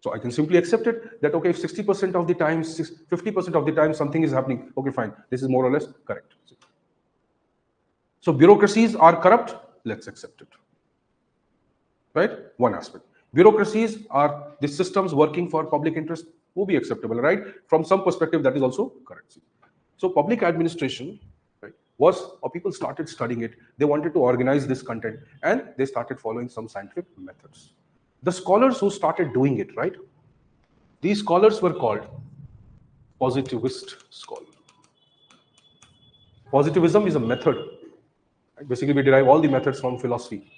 So I can simply accept it that, okay, if 60% of the time, 50% of the time something is happening, okay, fine. This is more or less correct. So bureaucracies are corrupt, let's accept it. Right? One aspect. Bureaucracies are the systems working for public interest, will be acceptable, right? From some perspective, that is also correct. So public administration, right, or people started studying it, they wanted to organize this content, and they started following some scientific methods. The scholars who started doing it, right, these scholars were called positivist scholars. Positivism is a method. Right? Basically, we derive all the methods from philosophy.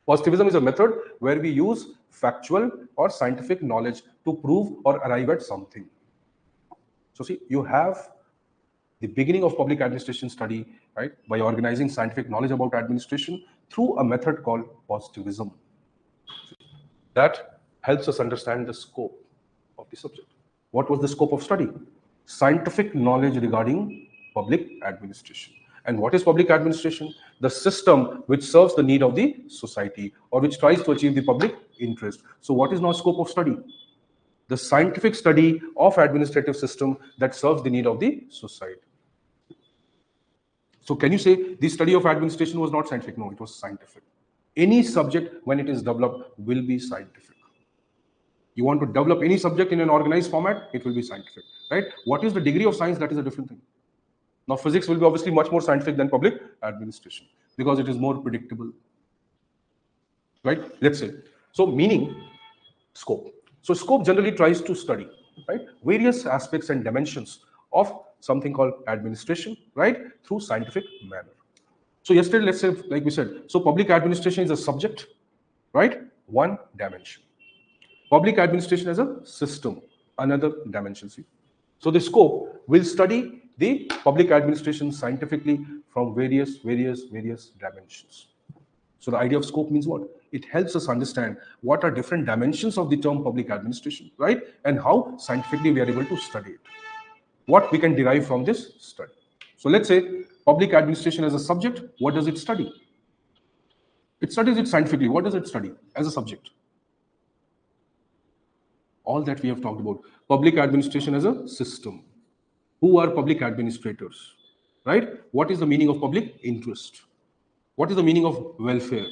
Positivism is a method where we use factual or scientific knowledge to prove or arrive at something. So see, you have the beginning of public administration study, right, by organizing scientific knowledge about administration through a method called positivism. That helps us understand the scope of the subject. What was the scope of study? Scientific knowledge regarding public administration. And what is public administration? The system which serves the need of the society or which tries to achieve the public interest. So what is now scope of study? The scientific study of administrative system that serves the need of the society. So can you say the study of administration was not scientific? No, it was scientific. Any subject, when it is developed, will be scientific. You want to develop any subject in an organized format, it will be scientific, right? What is the degree of science? That is a different thing. Now, physics will be obviously much more scientific than public administration because it is more predictable, right? Let's say. So, meaning, scope. So, scope generally tries to study, right, various aspects and dimensions of something called administration, right, through scientific manner. So, yesterday, let's say, like we said, so public administration is a subject, right? One dimension. Public administration as a system, another dimension. See? So the scope will study the public administration scientifically from various dimensions. So the idea of scope means what? It helps us understand what are different dimensions of the term public administration, right? And how scientifically we are able to study it. What we can derive from this study. So let's say public administration as a subject, what does it study? It studies it scientifically. What does it study as a subject? All that we have talked about. Public administration as a system. Who are public administrators? Right? What is the meaning of public interest? What is the meaning of welfare?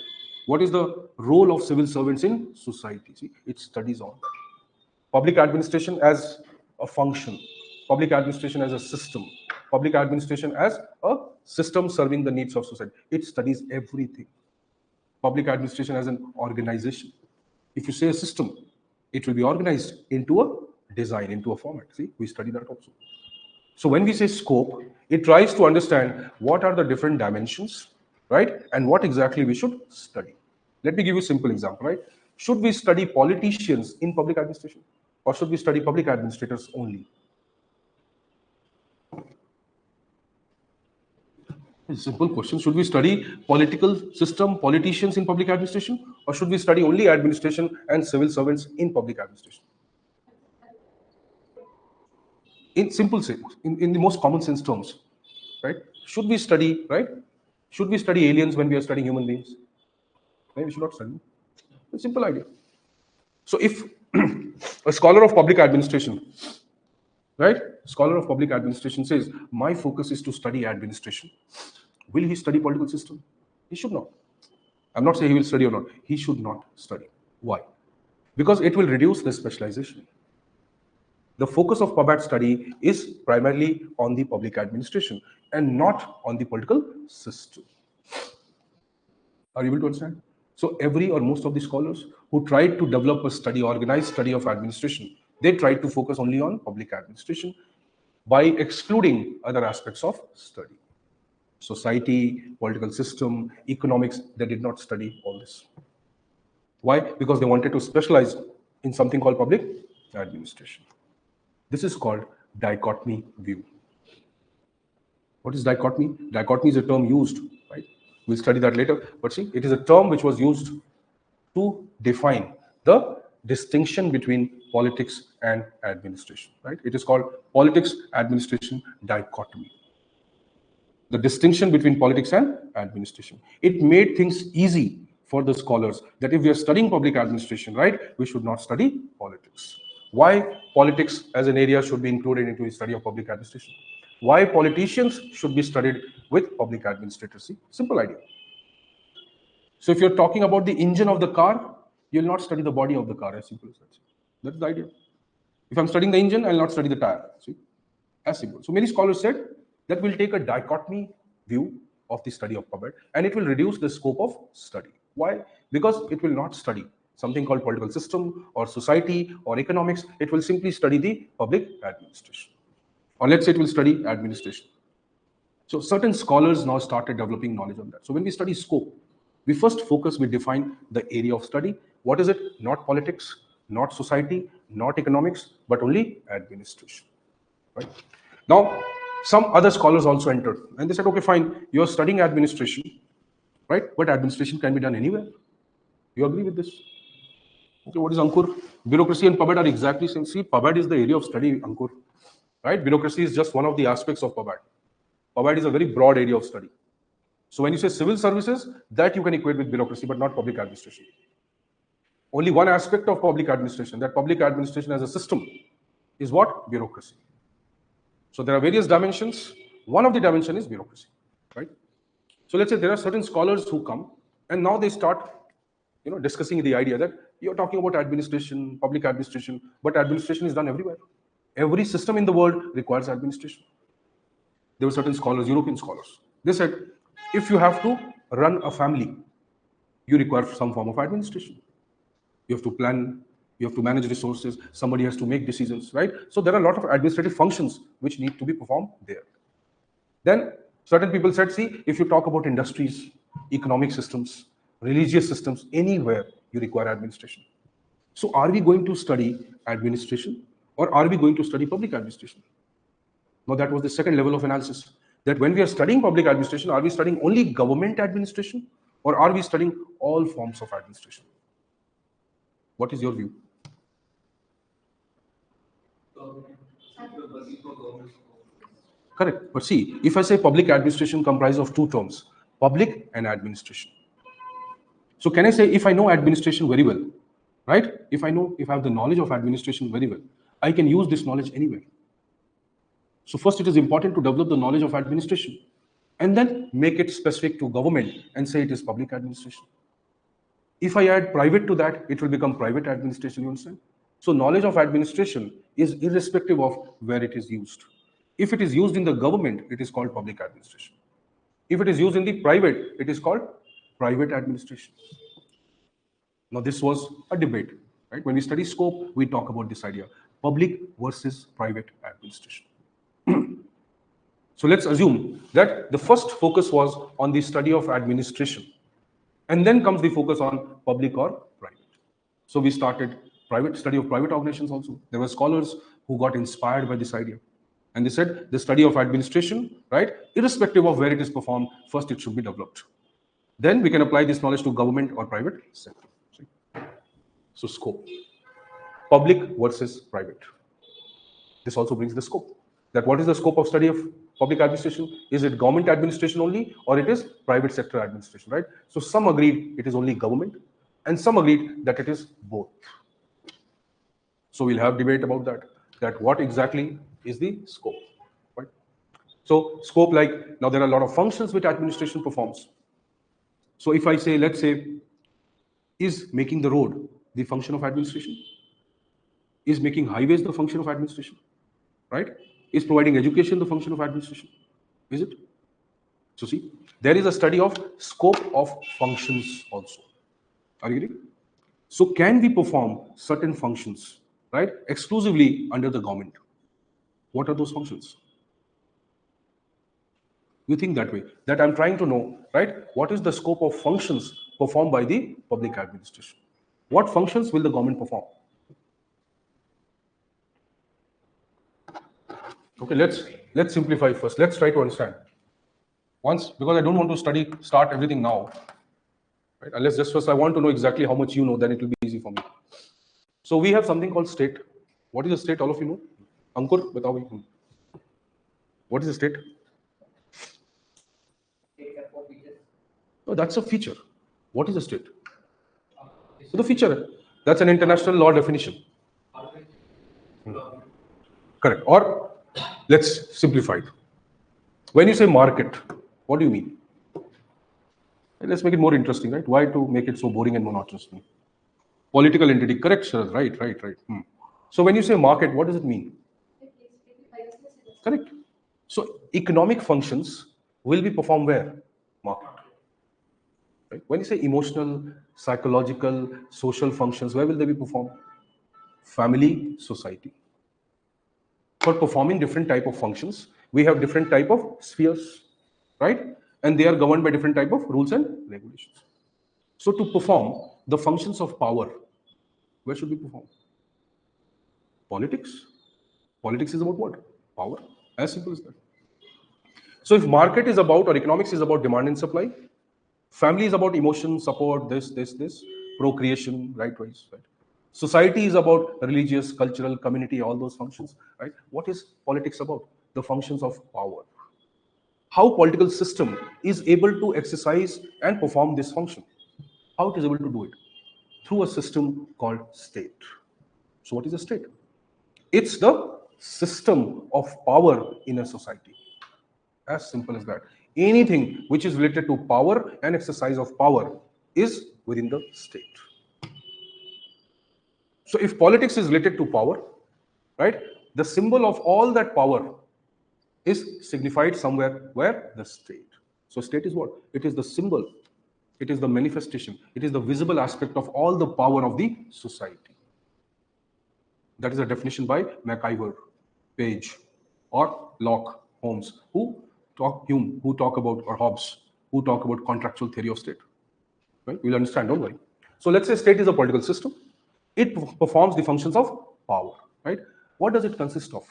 What is the role of civil servants in society? See, it studies all that. Public administration as a function. Public administration as a system. Public administration as a system serving the needs of society. It studies everything. Public administration as an organization. If you say a system, it will be organized into a design, into a format. See, we study that also. So when we say scope, it tries to understand what are the different dimensions, right? And what exactly we should study. Let me give you a simple example, right? Should we study politicians in public administration? Or should we study public administrators only? It's a simple question. Should we study political system, politicians in public administration? Or should we study only administration and civil servants in public administration? In simple sense, in the most common sense terms, right? Should we study, right? Should we study aliens when we are studying human beings? Maybe we should not study. It's a simple idea. So if a scholar of public administration, right? Scholar of public administration says, my focus is to study administration. Will he study political system? He should not. I'm not saying he will study or not. He should not study. Why? Because it will reduce the specialization. The focus of PubAd study is primarily on the public administration and not on the political system. Are you able to understand? So every or most of the scholars who tried to develop a study, organized study of administration, they tried to focus only on public administration by excluding other aspects of study. Society, political system, economics, they did not study all this. Why? Because they wanted to specialize in something called public administration. This is called dichotomy view. What is dichotomy? Dichotomy is a term used, right? We'll study that later. But see, it is a term which was used to define the distinction between politics and administration, right? It is called politics administration dichotomy. The distinction between politics and administration. It made things easy for the scholars that if we are studying public administration, right, we should not study politics. Why politics as an area should be included into the study of public administration? Why politicians should be studied with public administrators? See, simple idea. So if you're talking about the engine of the car, you'll not study the body of the car, as simple as that. That's the idea. If I'm studying the engine, I'll not study the tire. See, as simple. So many scholars said that we'll take a dichotomy view of the study of PubEd and it will reduce the scope of study. Why? Because it will not study something called political system or society or economics. It will simply study the public administration. Or let's say it will study administration. So certain scholars now started developing knowledge on that. So when we study scope, we first focus, we define the area of study. What is it? Not politics, not society, not economics, but only administration. Right? Now, some other scholars also entered and they said, okay, fine, you're studying administration, right? But administration can be done anywhere. You agree with this? Okay, what is Ankur? Bureaucracy and PubEd are exactly same. See, PubEd is the area of study, Ankur. Right? Bureaucracy is just one of the aspects of PubEd. PubEd is a very broad area of study. So when you say civil services, that you can equate with bureaucracy, but not public administration. Only one aspect of public administration, that public administration as a system, is what? Bureaucracy. So there are various dimensions. One of the dimensions is bureaucracy, right? So let's say there are certain scholars who come and now they start, discussing the idea that you're talking about administration, public administration, but administration is done everywhere. Every system in the world requires administration. There were certain scholars, European scholars. They said, if you have to run a family, you require some form of administration. You have to plan, you have to manage resources, somebody has to make decisions, right? So there are a lot of administrative functions which need to be performed there. Then certain people said, see, if you talk about industries, economic systems, religious systems, anywhere you require administration. So are we going to study administration or are we going to study public administration? Now that was the second level of analysis. That when we are studying public administration, are we studying only government administration or are we studying all forms of administration? What is your view? Correct. But see, if I say public administration comprises of two terms, public and administration. So can I say if I know administration very well, right? If I have the knowledge of administration very well, I can use this knowledge anywhere. So first it is important to develop the knowledge of administration and then make it specific to government and say it is public administration. If I add private to that, it will become private administration, you understand? So knowledge of administration is irrespective of where it is used. If it is used in the government, it is called public administration. If it is used in the private, it is called private administration. Now this was a debate, right? When we study scope, we talk about this idea, public versus private administration. So let's assume that the first focus was on the study of administration. And then comes the focus on public or private. So we started study of private organizations also. There were scholars who got inspired by this idea. And they said the study of administration, right, irrespective of where it is performed, first it should be developed. Then we can apply this knowledge to government or private sector. So scope, public versus private. This also brings the scope. That what is the scope of study of public administration? Is it government administration only or it is private sector administration, right? So some agreed it is only government and some agreed that it is both. So we'll have debate about that what exactly is the scope, right? So scope, like now there are a lot of functions which administration performs. So if I say, let's say, is making the road the function of administration? Is making highways the function of administration, right? Is providing education the function of administration? Is it? So see, there is a study of scope of functions also. Are you getting? So can we perform certain functions, right, exclusively under the government? What are those functions? You think that way, that I'm trying to know, right, what is the scope of functions performed by the public administration? What functions will the government perform? Okay, let's simplify first. Let's try to understand. once, because I don't want to start everything now, right? Unless just first I want to know exactly how much you know, then it will be easy for me. So we have something called state. What is a state? All of you know. Ankur, batao bhai. What is a state? No, that's a feature. What is a state? So the feature. That's an international law definition. Correct. Or let's simplify it. When you say market, what do you mean? Let's make it more interesting, right? Why to make it so boring and monotonous? Political entity. Correct, Sharad. Right. So when you say market, what does it mean? Correct. So economic functions will be performed where? Market. Right? When you say emotional, psychological, social functions, where will they be performed? Family, society. For performing different type of functions, we have different type of spheres, right? And they are governed by different type of rules and regulations. So to perform the functions of power, where should we perform? Politics. Politics is about what? Power. As simple as that. So if market is about, or economics is about demand and supply, family is about emotion, support, this, procreation, right? Society is about religious, cultural, community, all those functions, right? What is politics about? The functions of power. How political system is able to exercise and perform this function. How it is able to do it? Through a system called state. So what is a state? It's the system of power in a society. As simple as that. Anything which is related to power and exercise of power is within the state. So if politics is related to power, right, the symbol of all that power is signified somewhere where? The state. So state is what? It is the symbol. It is the manifestation. It is the visible aspect of all the power of the society. That is a definition by MacIver, Page, or Locke, Holmes, Hume, who talk about, or Hobbes, who talk about contractual theory of state. Right? We'll understand, don't worry. So let's say state is a political system. It performs the functions of power, right? What does it consist of?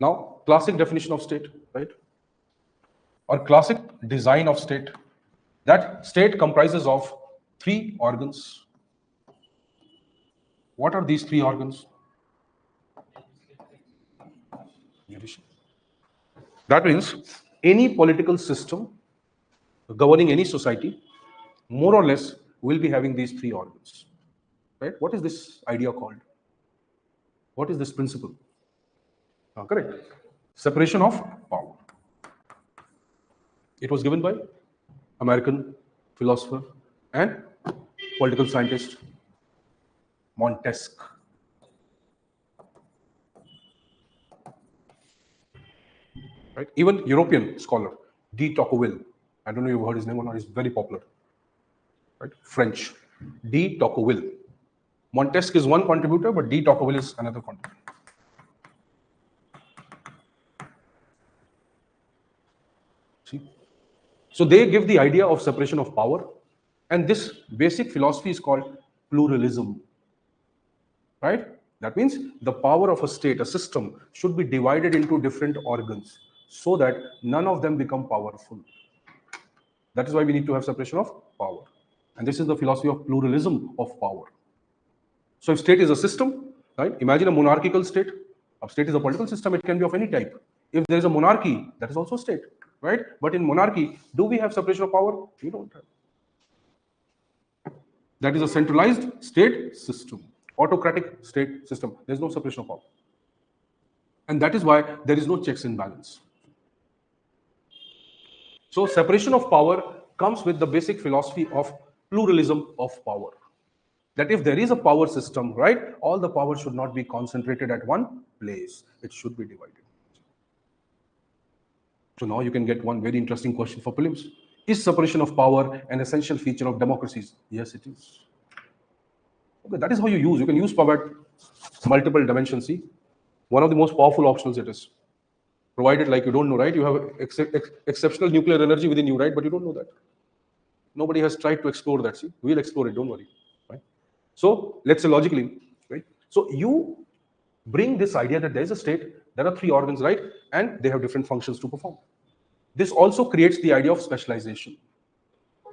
Now, classic definition of state, right? Or classic design of state. That state comprises of 3 organs. What are these 3 organs? Judicial. That means any political system governing any society, more or less, will be having these 3 organs. Right? What is this idea called? What is this principle? Correct. Separation of power. It was given by American philosopher and political scientist Montesquieu. Right? Even European scholar de Tocqueville, I don't know if you've heard his name or not, he's very popular. Right? French, de Tocqueville. Montesquieu is one contributor, but de Tocqueville is another contributor. See? So they give the idea of separation of power, and this basic philosophy is called pluralism. Right? That means the power of a state, a system, should be divided into different organs so that none of them become powerful. That is why we need to have separation of power. And this is the philosophy of pluralism of power. So if state is a system, right? Imagine a monarchical state. A state is a political system, it can be of any type. If there is a monarchy, that is also a state, right? But in monarchy, do we have separation of power? We don't have. That is a centralized state system. Autocratic state system. There is no separation of power. And that is why there is no checks and balance. So separation of power comes with the basic philosophy of pluralism of power. That if there is a power system, right, all the power should not be concentrated at one place. It should be divided. So now you can get one very interesting question for prelims. Is separation of power an essential feature of democracies? Yes, it is. Okay, that is how you use. You can use power at multiple dimensions. See, one of the most powerful optionals it is. Provided, like you don't know, right? You have exceptional nuclear energy within you, right? But you don't know that. Nobody has tried to explore that. See, we'll explore it. Don't worry. Right? So let's say logically, right? So you bring this idea that there is a state, there are 3 organs, right? And they have different functions to perform. This also creates the idea of specialization.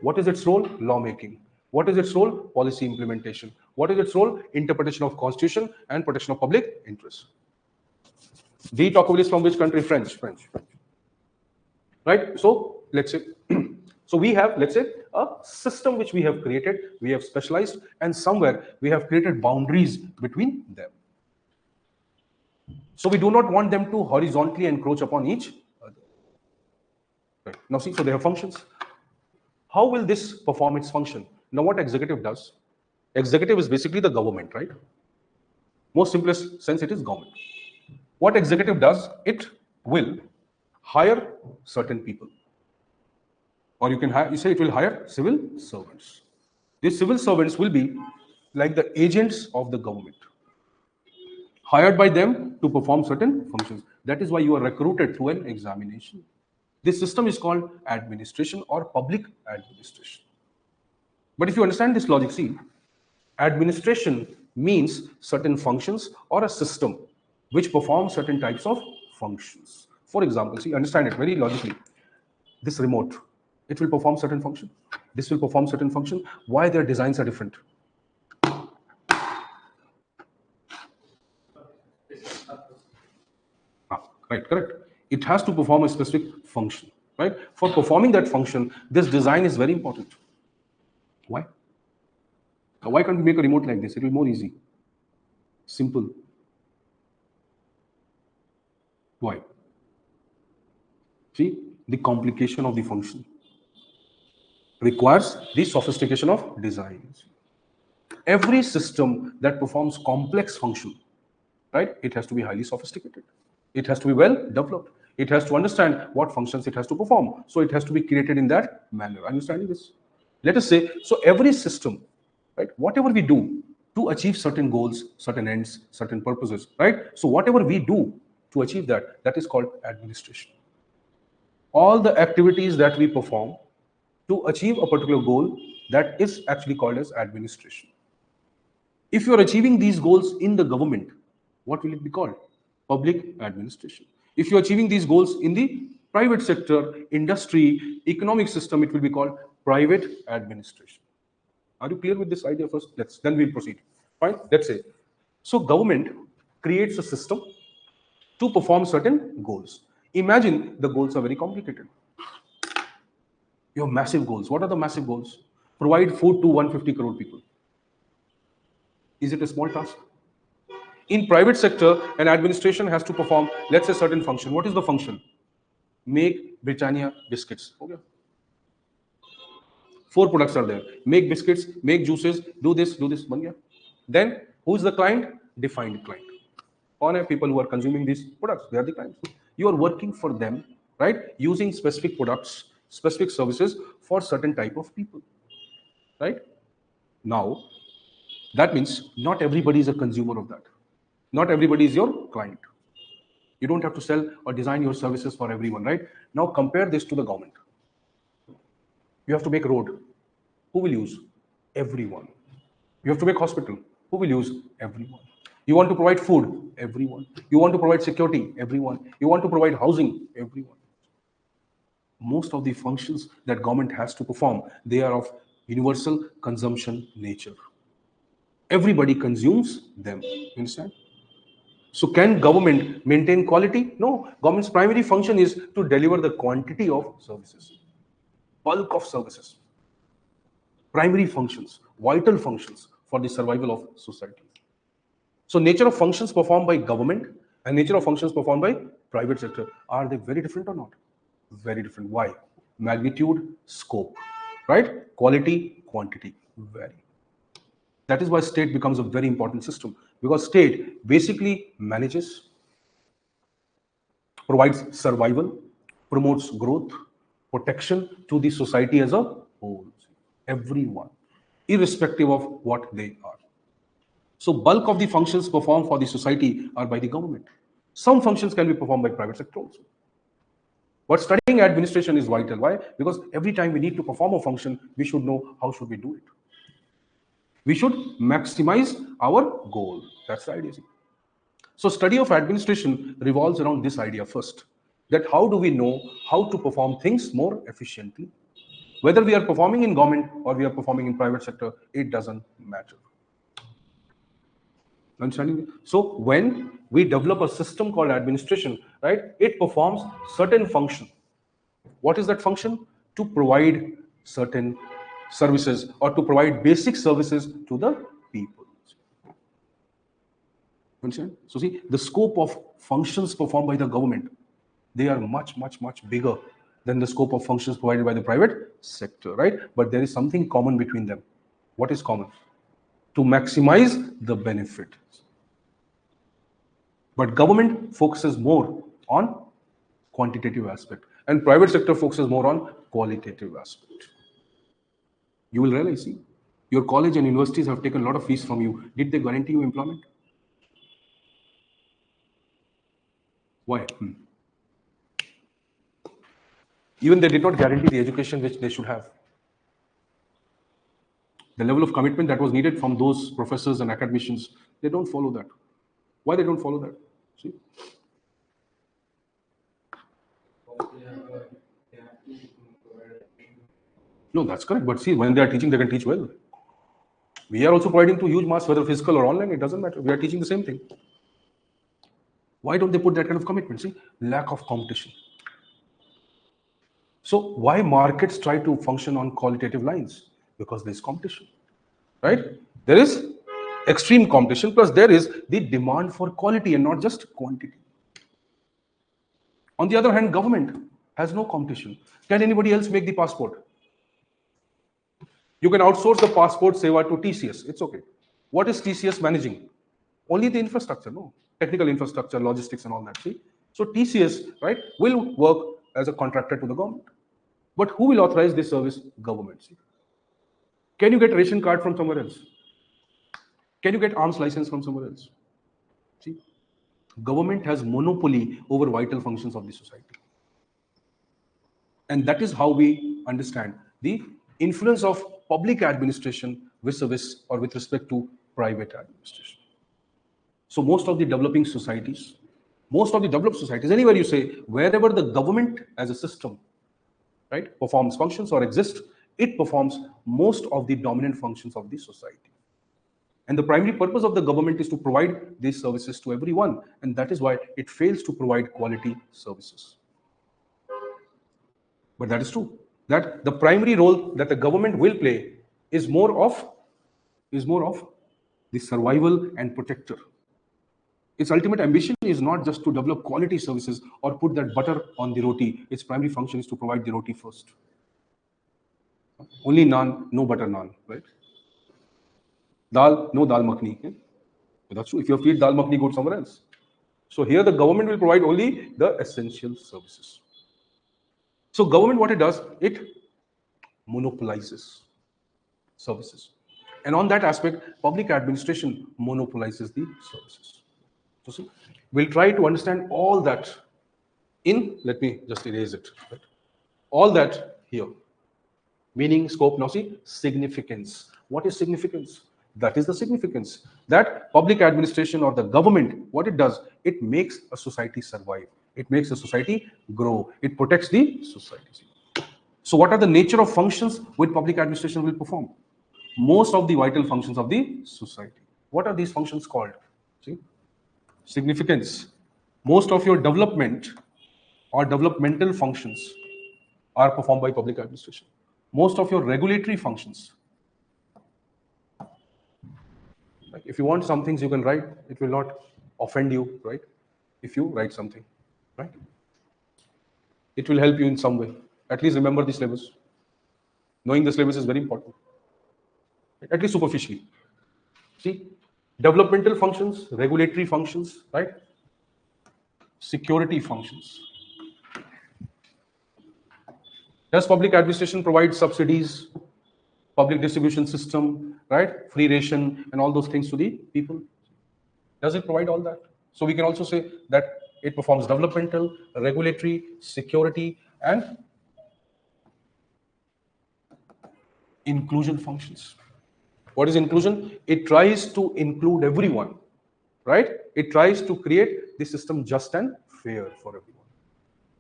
What is its role? Lawmaking. What is its role? Policy implementation. What is its role? Interpretation of constitution and protection of public interest. The Tocqueville is from which country? French. Right? So let's say, so we have, let's say, a system which we have created, we have specialized, and somewhere we have created boundaries between them. So we do not want them to horizontally encroach upon each other. Right. Now see, so they have functions. How will this perform its function? Now what executive does? Executive is basically the government, right? Most simplest sense, it is government. What executive does? It will hire certain people. Or you can say it will hire civil servants. These civil servants will be like the agents of the government, hired by them to perform certain functions. That is why you are recruited through an examination. This system is called administration or public administration. But if you understand this logic, see, administration means certain functions or a system which performs certain types of functions. For example, see, understand it very logically. This remote, it will perform certain function. This will perform certain function. Why their designs are different? Right, correct. It has to perform a specific function, right? For performing that function, this design is very important. Why? Why can't we make a remote like this? It will be more easy. Simple. Why? See, the complication of the function requires the sophistication of designs. Every system that performs complex function, right, it has to be highly sophisticated. It has to be well developed. It has to understand what functions it has to perform. So it has to be created in that manner. Understanding this? Let us say, so every system, right, whatever we do to achieve certain goals, certain ends, certain purposes, right? So whatever we do to achieve that, that is called administration. All the activities that we perform to achieve a particular goal, that is actually called as administration. If you are achieving these goals in the government, what will it be called? Public administration. If you are achieving these goals in the private sector, industry, economic system, it will be called private administration. Are you clear with this idea first? Then we'll proceed. Fine. Let's say, so government creates a system to perform certain goals. Imagine the goals are very complicated. You have massive goals. What are the massive goals? Provide food to 150 crore people. Is it a small task? In private sector, an administration has to perform, let's say, certain function. What is the function? Make Britannia biscuits. Okay. 4 products are there. Make biscuits, make juices, do this, ban gaya. Then, who is the client? Defined client. On people who are consuming these products, they are the clients. You are working for them, right? Using specific products, specific services for certain type of people, right? Now, that means not everybody is a consumer of that. Not everybody is your client. You don't have to sell or design your services for everyone, right? Now compare this to the government. You have to make road. Who will use? Everyone. You have to make hospital. Who will use? Everyone. You want to provide food? Everyone. You want to provide security? Everyone. You want to provide housing? Everyone. Most of the functions that government has to perform, they are of universal consumption nature. Everybody consumes them. You understand? So can government maintain quality? No. Government's primary function is to deliver the quantity of services, bulk of services, primary functions, vital functions for the survival of society. So nature of functions performed by government and nature of functions performed by private sector, are they very different or not? Very different. Why? Magnitude, scope, right? Quality, quantity, vary. That is why state becomes a very important system, because state basically manages, provides survival, promotes growth, protection to the society as a whole, everyone, irrespective of what they are. So bulk of the functions performed for the society are by the government. Some functions can be performed by private sector also. But studying administration is vital. Why? Because every time we need to perform a function, we should know how should we do it. We should maximize our goal. That's the idea. So study of administration revolves around this idea first. that how do we know how to perform things more efficiently? Whether we are performing in government or we are performing in private sector, it doesn't matter. Understanding? So when we develop a system called administration, right, it performs certain function. What is that function? To provide certain services or to provide basic services to the people. Understand? So see, the scope of functions performed by the government, they are much, much, much bigger than the scope of functions provided by the private sector, right? But there is something common between them. What is common? To maximize the benefit. But government focuses more on quantitative aspect and private sector focuses more on qualitative aspect. You will realize, see, your college and universities have taken a lot of fees from you. Did they guarantee you employment? Why? Even they did not guarantee the education which they should have. The level of commitment that was needed from those professors and academicians, they don't follow that. Why they don't follow that? See? No, that's correct. But see, when they are teaching, they can teach well. We are also providing to huge mass, whether physical or online, it doesn't matter. We are teaching the same thing. Why don't they put that kind of commitment? See, lack of competition. So why markets try to function on qualitative lines? Because there's competition, right? There is extreme competition, plus there is the demand for quality and not just quantity. On the other hand, government has no competition. Can anybody else make the passport? You can outsource the passport seva to TCS. It's okay. What is TCS managing? Only the infrastructure, no? Technical infrastructure, logistics and all that, see? So TCS, right, will work as a contractor to the government. But who will authorize this service? Government, see? Can you get a ration card from somewhere else? Can you get arms license from somewhere else? See? Government has monopoly over vital functions of the society. And that is how we understand the influence of public administration vis-a-vis or with respect to private administration. So most of the developing societies, anywhere you say, wherever the government as a system, right, performs functions or exists, it performs most of the dominant functions of the society. And the primary purpose of the government is to provide these services to everyone. And that is why it fails to provide quality services. But that is true. That the primary role that the government will play is more of the survival and protector. Its ultimate ambition is not just to develop quality services or put that butter on the roti. Its primary function is to provide the roti first. Only naan, no butter naan, right? Dal, no dal makhni. Yeah? That's true. If you feed dal makhni, go somewhere else. So here the government will provide only the essential services. So government, what it does, it monopolizes services. And on that aspect, public administration monopolizes the services. So see, we'll try to understand all that in, let me just erase it. Right? All that here. Meaning, scope, now see, significance. What is significance? That is the significance. That public administration or the government, what it does, it makes a society survive. It makes a society grow. It protects the society. So what are the nature of functions which public administration will perform? Most of the vital functions of the society. What are these functions called? See? Significance. Most of your development or developmental functions are performed by public administration. Most of your regulatory functions. Like if you want some things you can write, it will not offend you, right? If you write something, right? It will help you in some way. At least remember the syllabus. Knowing the syllabus is very important. At least superficially. See, developmental functions, regulatory functions, right? Security functions. Does public administration provide subsidies, public distribution system, right? Free ration and all those things to the people? Does it provide all that? So we can also say that it performs developmental, regulatory, security, and inclusion functions. What is inclusion? It tries to include everyone, right? It tries to create the system just and fair for everyone.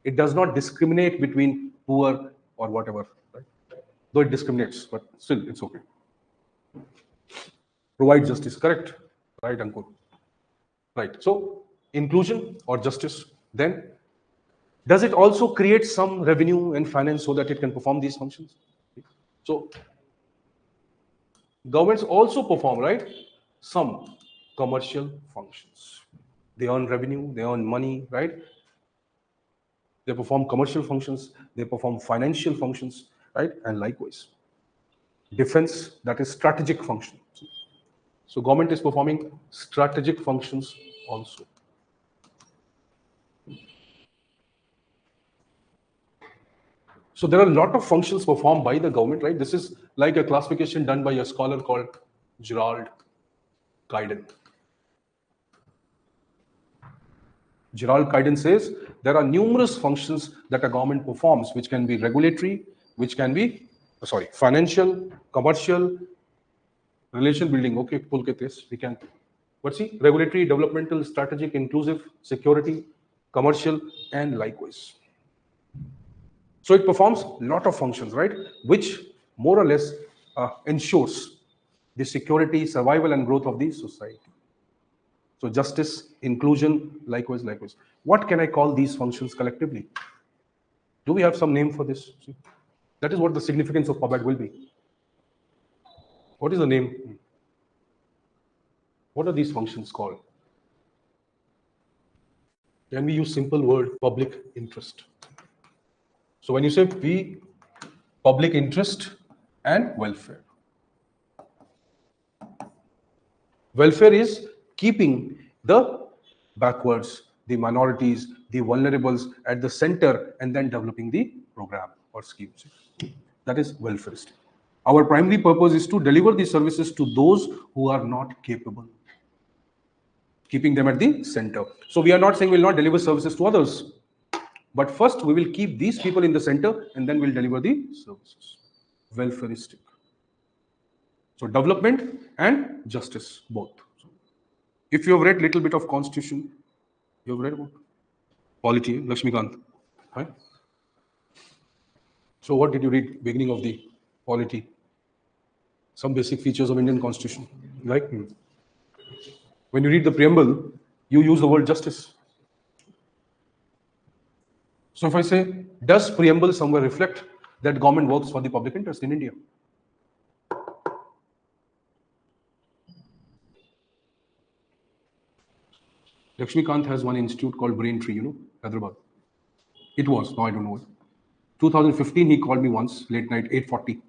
It does not discriminate between poor or whatever, right? Though it discriminates, but still it's okay. Provide justice, correct? Right, Ankur? Right. So inclusion or justice, then does it also create some revenue and finance so that it can perform these functions? So governments also perform, right, some commercial functions. They earn revenue, they earn money, right? They perform commercial functions, they perform financial functions, right? And likewise, defense, that is strategic function. So government is performing strategic functions also. So there are a lot of functions performed by the government, right? This is like a classification done by a scholar called Gerald Kiden. Gerald Kiden says there are numerous functions that a government performs, which can be regulatory, which can be, financial, commercial, relation building. Okay, pull ke this, we can. But see, regulatory, developmental, strategic, inclusive, security, commercial, and likewise. So it performs a lot of functions, right? Which more or less ensures the security, survival, and growth of the society. So justice, inclusion, likewise. What can I call these functions collectively? Do we have some name for this? See, that is what the significance of PubAd will be. What is the name? What are these functions called? Can we use simple word public interest? So when you say P, public interest and welfare. Welfare is keeping the backwards, the minorities, the vulnerables at the center and then developing the program or schemes. That is welfareistic. Our primary purpose is to deliver the services to those who are not capable, keeping them at the center. So we are not saying we will not deliver services to others, but first we will keep these people in the center and then we'll deliver the services. Welfareistic. So development and justice, both. If you have read little bit of Constitution, you have read about polity, Lakshmikant, right? So what did you read beginning of the polity? Some basic features of Indian Constitution, right? When you read the preamble, you use the word justice. So if I say, does preamble somewhere reflect that government works for the public interest in India? Lakshmikant has one institute called Braintree, Hyderabad. It was, now I don't know it. 2015, he called me once, late night, 8:40.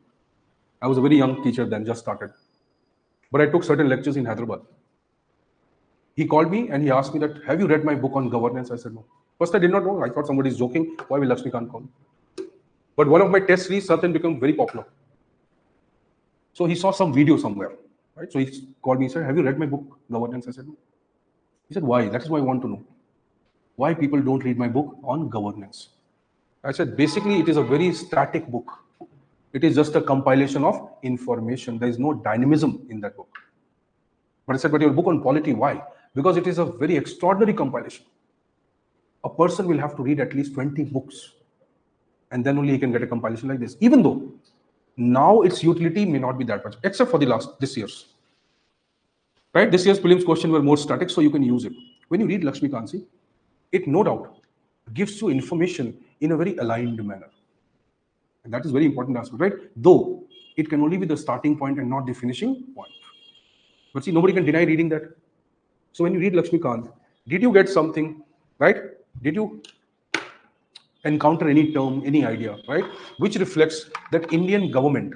I was a very young teacher then, just started. But I took certain lectures in Hyderabad. He called me and he asked me that, have you read my book on governance? I said, no. First, I did not know. I thought somebody is joking. Why will Lakshmikant call me? But one of my test series suddenly became very popular. So he saw some video somewhere, right? So he called me and said, have you read my book, Governance? I said, no. He said, why? That is why I want to know. Why people don't read my book on governance? I said, basically, it is a very static book. It is just a compilation of information. There is no dynamism in that book. But I said, but your book on polity, why? Because it is a very extraordinary compilation. A person will have to read at least 20 books and then only he can get a compilation like this. Even though now its utility may not be that much, except for this year's. Right? This year's prelims question were more static, so you can use it. When you read Lakshmikansi, it no doubt gives you information in a very aligned manner. And that is very important aspect, right? Though it can only be the starting point and not the finishing point. But see, nobody can deny reading that. So when you read Lakshmikant, did you get something, right? Did you encounter any term, any idea, right? Which reflects that Indian government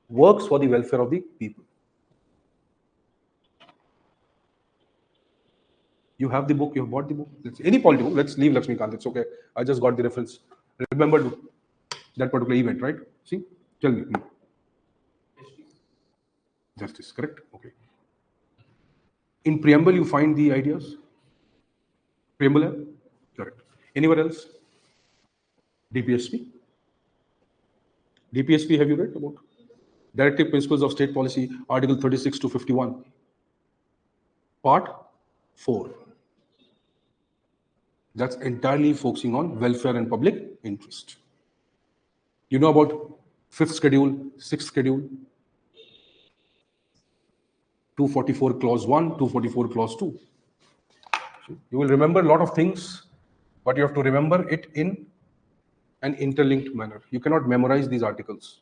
works for the welfare of the people. You have the book, you have bought the book. Any polity book, let's leave Lakshmikant, it's okay. I just got the reference. Remember that particular event, right? See, tell me. Justice, correct? Okay. In preamble, you find the ideas? Preamble, correct. Anywhere else? DPSP? DPSP, have you read about? Directive Principles of State Policy, Article 36 to 51. Part 4. That's entirely focusing on welfare and public interest. You know about 5th schedule, 6th schedule, 244 clause 1, 244 clause 2. You will remember a lot of things, but you have to remember it in an interlinked manner. You cannot memorize these articles.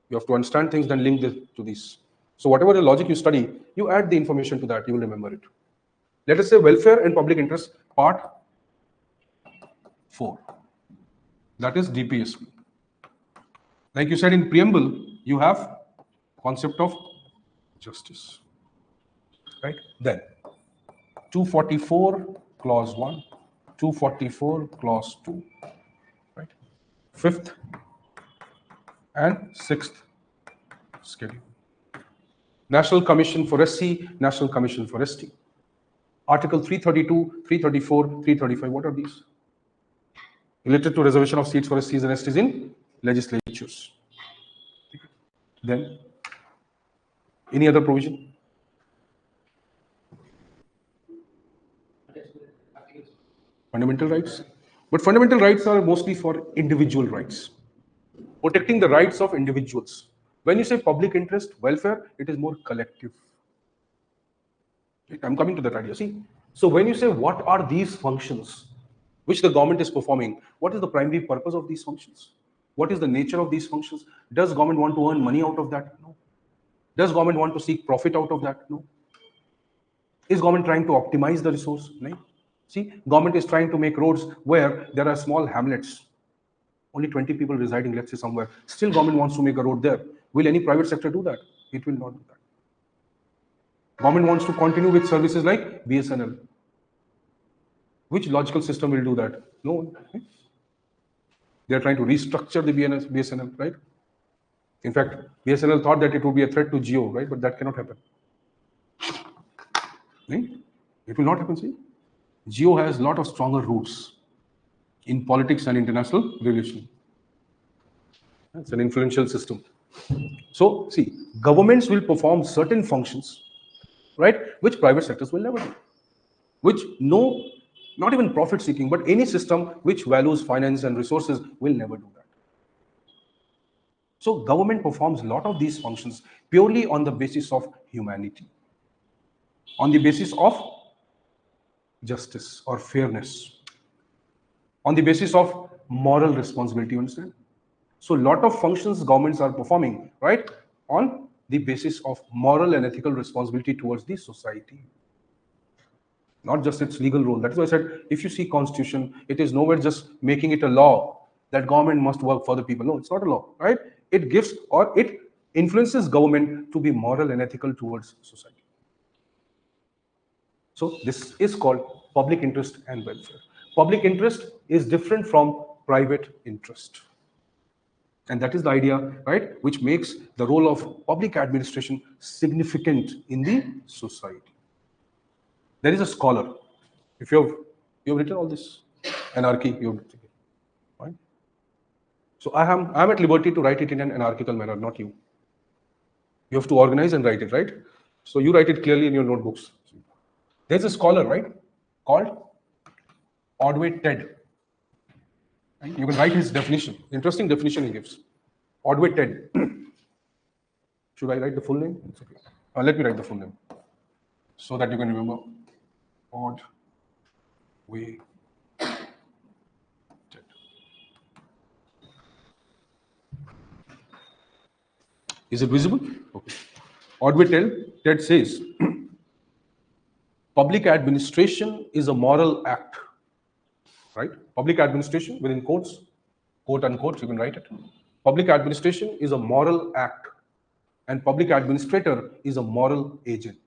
You have to understand things, then link this to these. So whatever the logic you study, you add the information to that, you will remember it. Let us say welfare and public interest, part 4. That is DPSP. Like you said in preamble, you have concept of justice. Right? Then 244 clause 1, 244 clause 2, right? 5th and 6th schedule. National Commission for SC, National Commission for ST. Article 332, 334, 335, what are these? Related to reservation of seats for SCs and STs in legislatures. Then, any other provision? Fundamental rights. But fundamental rights are mostly for individual rights, protecting the rights of individuals. When you say public interest, welfare, it is more collective. I'm coming to that idea. See, so when you say what are these functions which the government is performing, what is the primary purpose of these functions? What is the nature of these functions? Does government want to earn money out of that? No. Does government want to seek profit out of that? No. Is government trying to optimize the resource? No. See, government is trying to make roads where there are small hamlets, only 20 people residing, let's say somewhere. Still government wants to make a road there. Will any private sector do that? It will not do that. Government wants to continue with services like BSNL. Which logical system will do that? No one. Right? They are trying to restructure the BSNL, right? In fact, BSNL thought that it would be a threat to Jio, right? But that cannot happen. Right? It will not happen, see? Jio has a lot of stronger roots in politics and international relations. It's an influential system. So, see, governments will perform certain functions, right, which private sectors will never do. Which no, not even profit seeking, but any system which values finance and resources will never do that. So, government performs a lot of these functions purely on the basis of humanity, on the basis of justice or fairness, on the basis of moral responsibility, you understand? So a lot of functions governments are performing, right, on the basis of moral and ethical responsibility towards the society, not just its legal role. That's why I said, if you see constitution, it is nowhere just making it a law that government must work for the people. No, it's not a law, right? It gives or it influences government to be moral and ethical towards society. So this is called public interest and welfare. Public interest is different from private interest. And that is the idea, right, which makes the role of public administration significant in the society. There is a scholar. If you've written all this, anarchy, you've written it, right? So I'm at liberty to write it in an anarchical manner, not you. You have to organize and write it, right? So you write it clearly in your notebooks. There's a scholar, right, called Ordway Ted. Right? You can write his definition. Interesting definition he gives. Ordway Ted. Should I write the full name? It's okay. Let me write the full name so that you can remember. Ordway Ted. Is it visible? Okay. Ordway Ted says, public administration is a moral act, right? Public administration within quotes, quote unquote, you can write it. Public administration is a moral act and public administrator is a moral agent.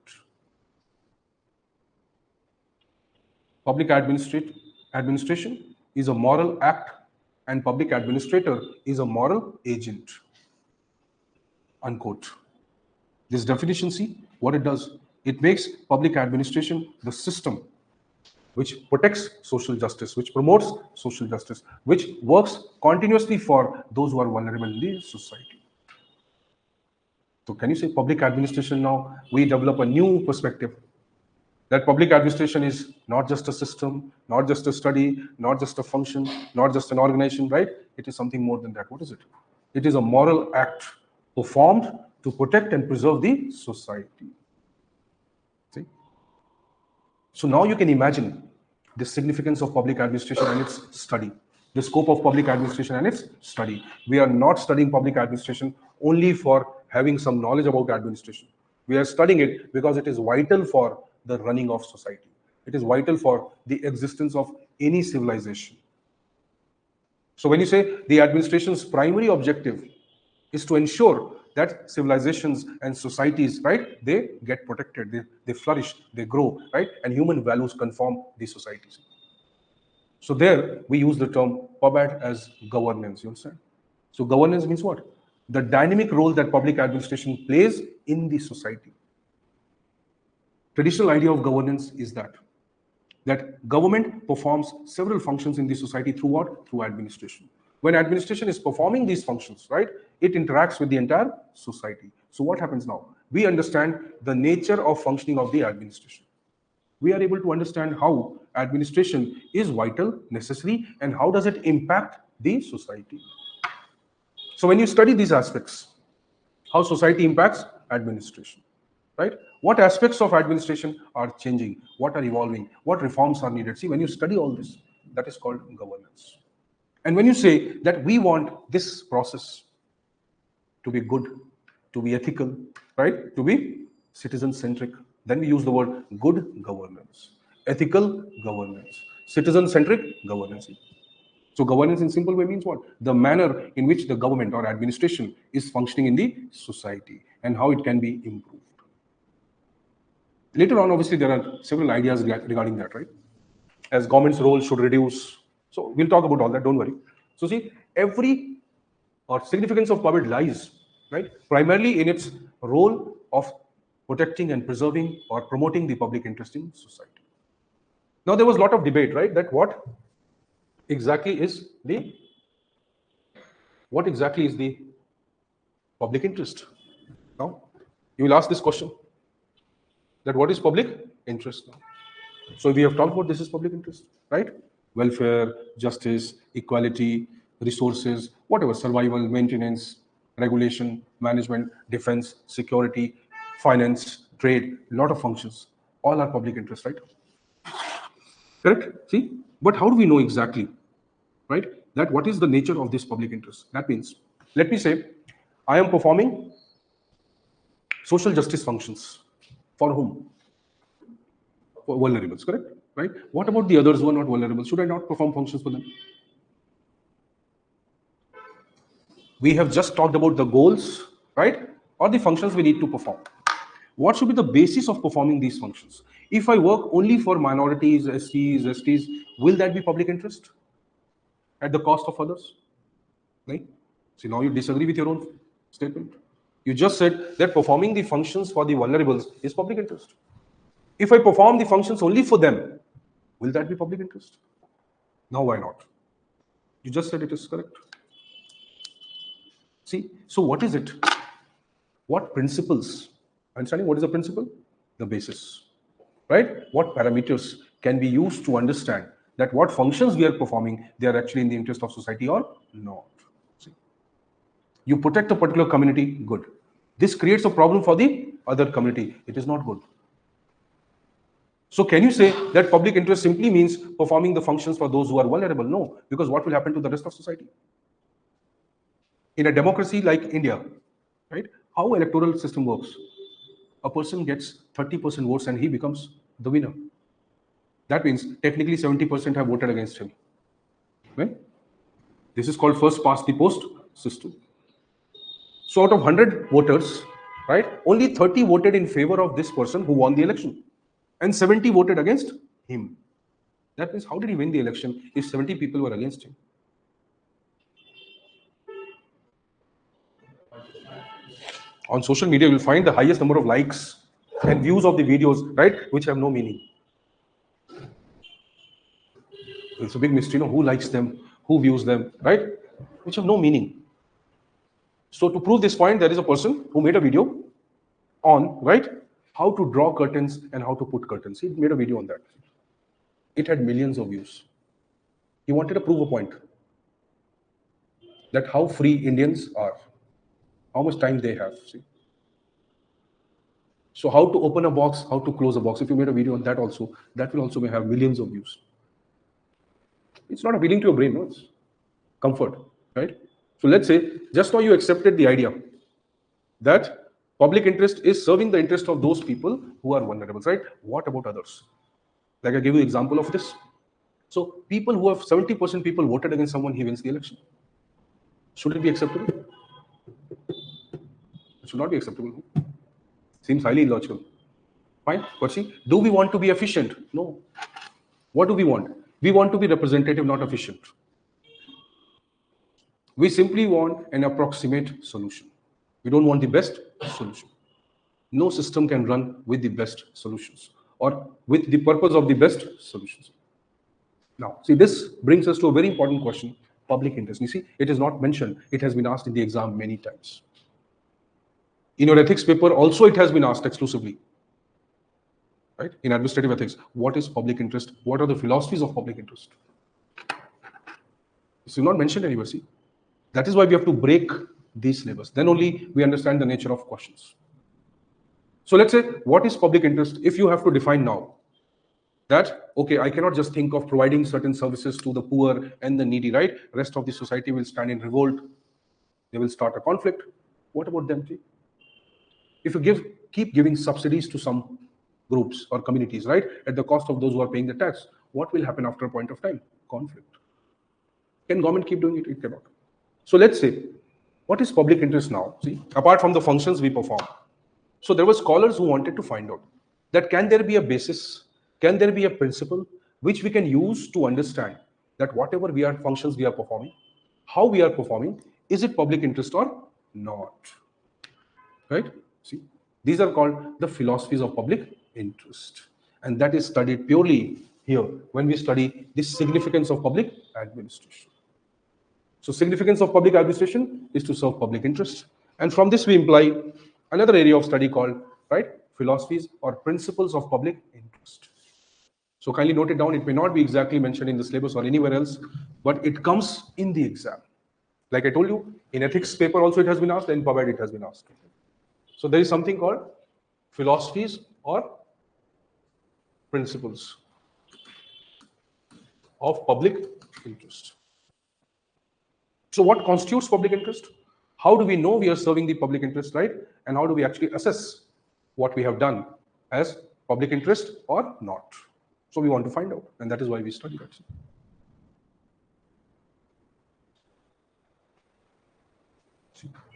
Public administration is a moral act and public administrator is a moral agent, unquote. This definition, see what it does. It makes public administration the system which protects social justice, which promotes social justice, which works continuously for those who are vulnerable in the society. So can you say public administration now, we develop a new perspective. That public administration is not just a system, not just a study, not just a function, not just an organization, right? It is something more than that. What is it? It is a moral act performed to protect and preserve the society. See? So now you can imagine the significance of public administration and its study, the scope of public administration and its study. We are not studying public administration only for having some knowledge about administration. We are studying it because it is vital for the running of society. It is vital for the existence of any civilization. So when you say the administration's primary objective is to ensure that civilizations and societies, right, they get protected, they flourish, they grow, right, and human values conform these societies. So there we use the term PubAd as governance, you understand? So governance means what? The dynamic role that public administration plays in the society. Traditional idea of governance is that government performs several functions in the society through what? Through administration. When administration is performing these functions, right, it interacts with the entire society. So what happens now? We understand the nature of functioning of the administration. We are able to understand how administration is vital, necessary, and how does it impact the society. So when you study these aspects, how society impacts administration, right? What aspects of administration are changing? What are evolving? What reforms are needed? See, when you study all this, that is called governance. And when you say that we want this process to be good, to be ethical, right? To be citizen-centric, then we use the word good governance, ethical governance, citizen-centric governance. So governance in simple way means what? The manner in which the government or administration is functioning in the society and how it can be improved. Later on, obviously, there are several ideas regarding that, right? As government's role should reduce. So we'll talk about all that, don't worry. So see, every or significance of public lies, right, primarily in its role of protecting and preserving or promoting the public interest in society. Now, there was a lot of debate, right, that what exactly is the public interest? Now, you will ask this question, that what is public interest now? So we have talked about this is public interest, right? Welfare, justice, equality, resources, whatever, survival, maintenance, regulation, management, defense, security, finance, trade, a lot of functions, all are public interest, right? Correct? See? But how do we know exactly, right, that what is the nature of this public interest? That means, let me say, I am performing social justice functions. For whom? For vulnerables, correct? Right? What about the others who are not vulnerable? Should I not perform functions for them? We have just talked about the goals, right? Or the functions we need to perform. What should be the basis of performing these functions? If I work only for minorities, STs, will that be public interest at the cost of others? Right? See, now you disagree with your own statement. You just said that performing the functions for the vulnerables is public interest. If I perform the functions only for them, will that be public interest? Now, why not? You just said it is correct. See, so what is it? What principles? Understanding what is a principle? The basis, right? What parameters can be used to understand that what functions we are performing, they are actually in the interest of society or not? See, you protect a particular community, good. This creates a problem for the other community, it is not good. So can you say that public interest simply means performing the functions for those who are vulnerable? No, because what will happen to the rest of society? In a democracy like India, right, how electoral system works? A person gets 30% votes and he becomes the winner. That means technically 70% have voted against him. Right? This is called first past the post system. So out of 100 voters, right, only 30 voted in favor of this person who won the election, and 70 voted against him. That means how did he win the election if 70 people were against him? On social media, you'll find the highest number of likes and views of the videos, right, which have no meaning. It's a big mystery, who likes them, who views them, right, which have no meaning. So to prove this point, there is a person who made a video on, right, how to draw curtains and how to put curtains. He made a video on that. It had millions of views. He wanted to prove a point that how free Indians are, how much time they have. See? So how to open a box, how to close a box. If you made a video on that also, that will also may have millions of views. It's not appealing to your brain, no? It's comfort, right? So let's say just now you accepted the idea that public interest is serving the interest of those people who are vulnerable, right? What about others? Like I give you an example of this. So people who have 70% people voted against someone, he wins the election. Should it be acceptable? It should not be acceptable. Seems highly illogical. Fine, but see, do we want to be efficient? No. What do we want? We want to be representative, not efficient. We simply want an approximate solution. We don't want the best solution. No system can run with the best solutions or with the purpose of the best solutions. Now, see, this brings us to a very important question, public interest. You see, it is not mentioned. It has been asked in the exam many times. In your ethics paper, also it has been asked exclusively. Right? In administrative ethics, what is public interest? What are the philosophies of public interest? This is not mentioned anywhere, see. That is why we have to break these syllabus. Then only we understand the nature of questions. So let's say, what is public interest? If you have to define now that, okay, I cannot just think of providing certain services to the poor and the needy, right? Rest of the society will stand in revolt. They will start a conflict. What about them? If you keep giving subsidies to some groups or communities, right, at the cost of those who are paying the tax, what will happen after a point of time? Conflict. Can government keep doing it? It cannot. So let's say, what is public interest now? See, apart from the functions we perform. So there were scholars who wanted to find out that can there be a basis, can there be a principle which we can use to understand that whatever functions we are performing, how we are performing, is it public interest or not? Right? See, these are called the philosophies of public interest. And that is studied purely here when we study the significance of public administration. So significance of public administration is to serve public interest. And from this we imply another area of study called, right, philosophies or principles of public interest. So kindly note it down. It may not be exactly mentioned in the syllabus or anywhere else, but it comes in the exam. Like I told you, in ethics paper also it has been asked, and in PubEd it has been asked. So there is something called philosophies or principles of public interest. So what constitutes public interest? How do we know we are serving the public interest, right? And how do we actually assess what we have done as public interest or not? So we want to find out, and that is why we study that.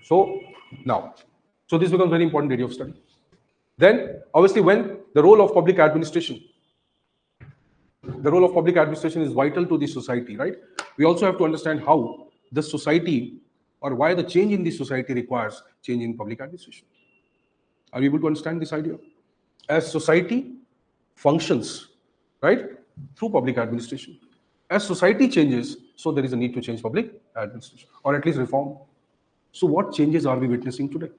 So now, so this becomes a very important area of study. Then, obviously, when the role of public administration is vital to the society, right? We also have to understand how the society or why the change in the society requires change in public administration. Are you able to understand this idea? As society functions, right, through public administration. As society changes, so there is a need to change public administration or at least reform. So what changes are we witnessing today?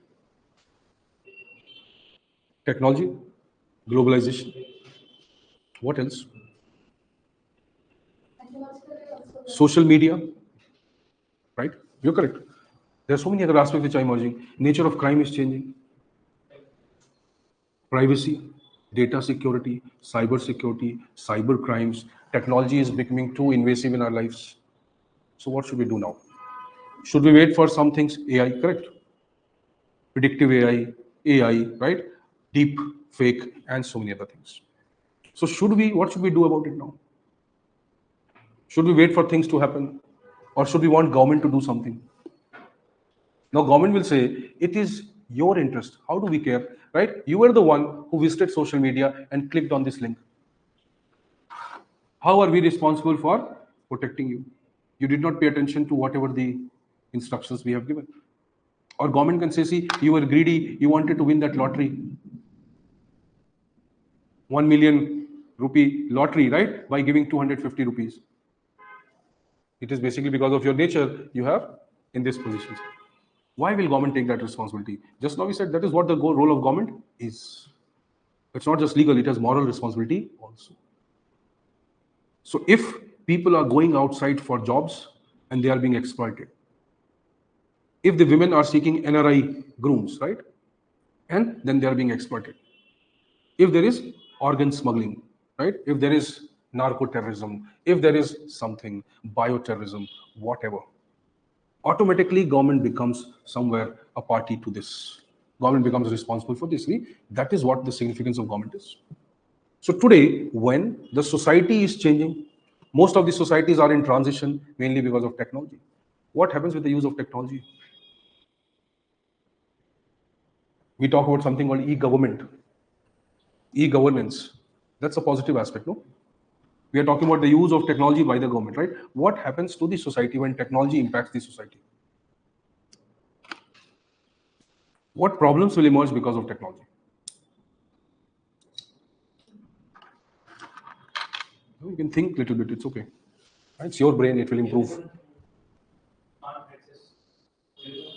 Technology, globalization. What else? Social media, right? You're correct. There are so many other aspects which are emerging. Nature of crime is changing. Privacy, data security, cyber security, cyber crimes. Technology is becoming too invasive in our lives. So what should we do now? Should we wait for some things? AI, correct? Predictive AI, right? Deep fake, and so many other things. So what should we do about it now? Should we wait for things to happen? Or should we want government to do something? Now government will say, it is your interest. How do we care, right? You were the one who visited social media and clicked on this link. How are we responsible for protecting you? You did not pay attention to whatever the instructions we have given. Or government can say, see, you were greedy, you wanted to win that lottery. 1 million rupee lottery, right? By giving 250 rupees. It is basically because of your nature you have in this position. Why will government take that responsibility? Just now we said that is what the role of government is. It's not just legal, it has moral responsibility also. So if people are going outside for jobs and they are being exploited, if the women are seeking NRI grooms, right, and then they are being exploited, if there is organ smuggling, right, if there is narco terrorism, if there is something, bioterrorism, whatever, automatically government becomes somewhere a party to this. Government becomes responsible for this. See, that is what the significance of government is. So today, when the society is changing, most of the societies are in transition mainly because of technology. What happens with the use of technology? We talk about something called e-government, e-governance. That's a positive aspect, no? We are talking about the use of technology by the government, right? What happens to the society when technology impacts the society? What problems will emerge because of technology? You can think a little bit, it's okay. It's your brain, it will improve.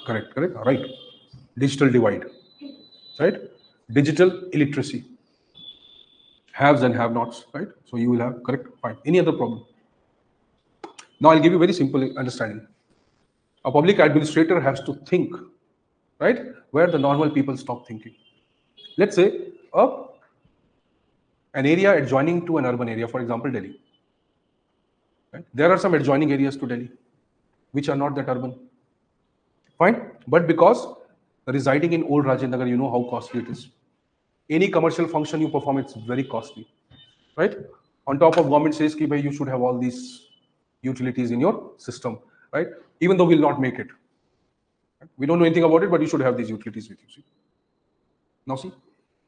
Correct, right. Digital divide, right? Digital illiteracy, haves and have nots, right? So you will have, correct, fine. Any other problem? Now I'll give you very simple understanding. A public administrator has to think, right, where the normal people stop thinking. Let's say an area adjoining to an urban area, for example, Delhi. Right? There are some adjoining areas to Delhi which are not that urban. Fine, but because residing in old Rajendra, you know how costly it is. Any commercial function you perform, it's very costly, right? On top of government says, ki, bhai, you should have all these utilities in your system, right? Even though we'll not make it. We don't know anything about it, but you should have these utilities with you. See? Now see,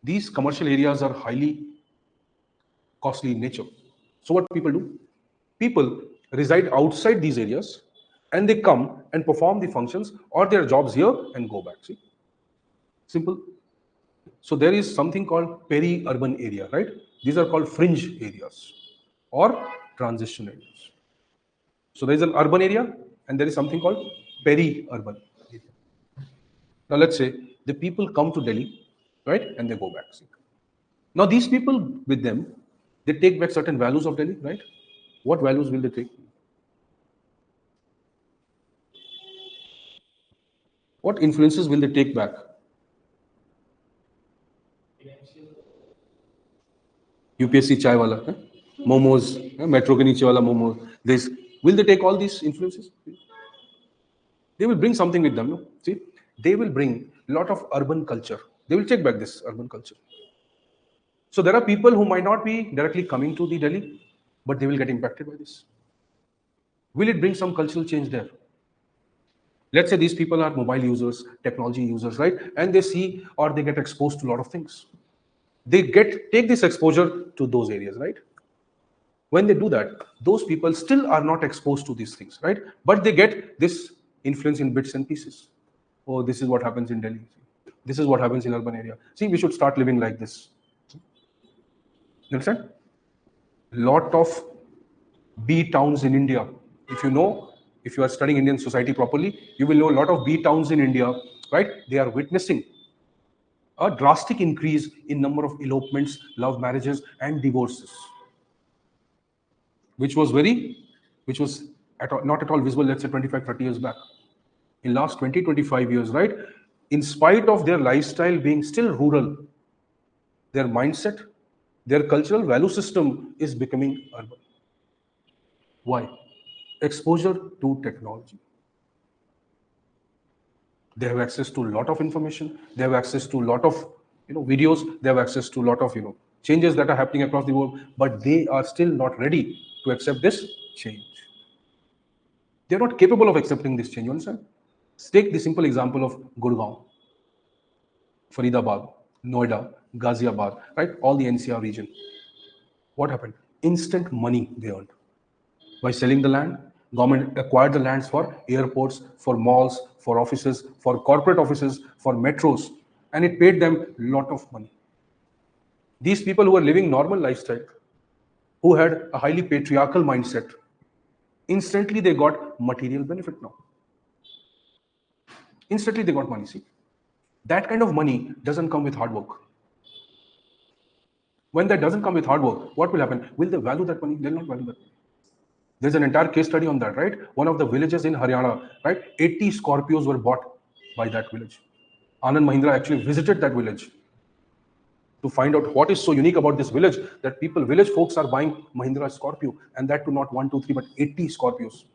these commercial areas are highly costly in nature. So what people do? People reside outside these areas and they come and perform the functions or their jobs here and go back. See? Simple. So there is something called peri-urban area, right? These are called fringe areas or transition areas. So there is an urban area and there is something called peri-urban area. Now let's say the people come to Delhi, right, and they go back. See? Now these people with them, they take back certain values of Delhi, right? What values will they take? What influences will they take back? UPSC chai wala, momos, metro ke niche wala momos. This will they take all these influences? They will bring something with them. No? See, they will bring a lot of urban culture. They will take back this urban culture. So there are people who might not be directly coming to the Delhi, but they will get impacted by this. Will it bring some cultural change there? Let's say these people are mobile users, technology users, right? And they see or they get exposed to a lot of things. They take this exposure to those areas, right? When they do that, those people still are not exposed to these things, right? But they get this influence in bits and pieces. Oh, this is what happens in Delhi. This is what happens in urban area. See, we should start living like this. You understand? Lot of B towns in India. If you know, if you are studying Indian society properly, you will know a lot of B towns in India, right? They are witnessing a drastic increase in number of elopements, love marriages, and divorces, which was not at all visible, let's say 25, 30 years back. In last 20, 25 years, right? In spite of their lifestyle being still rural, their mindset, their cultural value system is becoming urban. Why? Exposure to technology. They have access to a lot of information. They have access to a lot of videos. They have access to a lot of changes that are happening across the world. But they are still not ready to accept this change. They are not capable of accepting this change. You understand? Take the simple example of Gurgaon, Faridabad, Noida, Ghaziabad, right? All the NCR region. What happened? Instant money they earned. By selling the land, government acquired the lands for airports, for malls, for offices, for corporate offices, for metros, and it paid them a lot of money. These people who were living normal lifestyle, who had a highly patriarchal mindset, instantly they got material benefit now. Instantly they got money. See, that kind of money doesn't come with hard work. When that doesn't come with hard work, what will happen? Will they value that money? They'll not value that. There's an entire case study on that, right? One of the villages in Haryana, right? 80 Scorpios were bought by that village. Anand Mahindra actually visited that village to find out what is so unique about this village that village folks are buying Mahindra Scorpio, and that to not 1, 2, 3, but 80 Scorpios.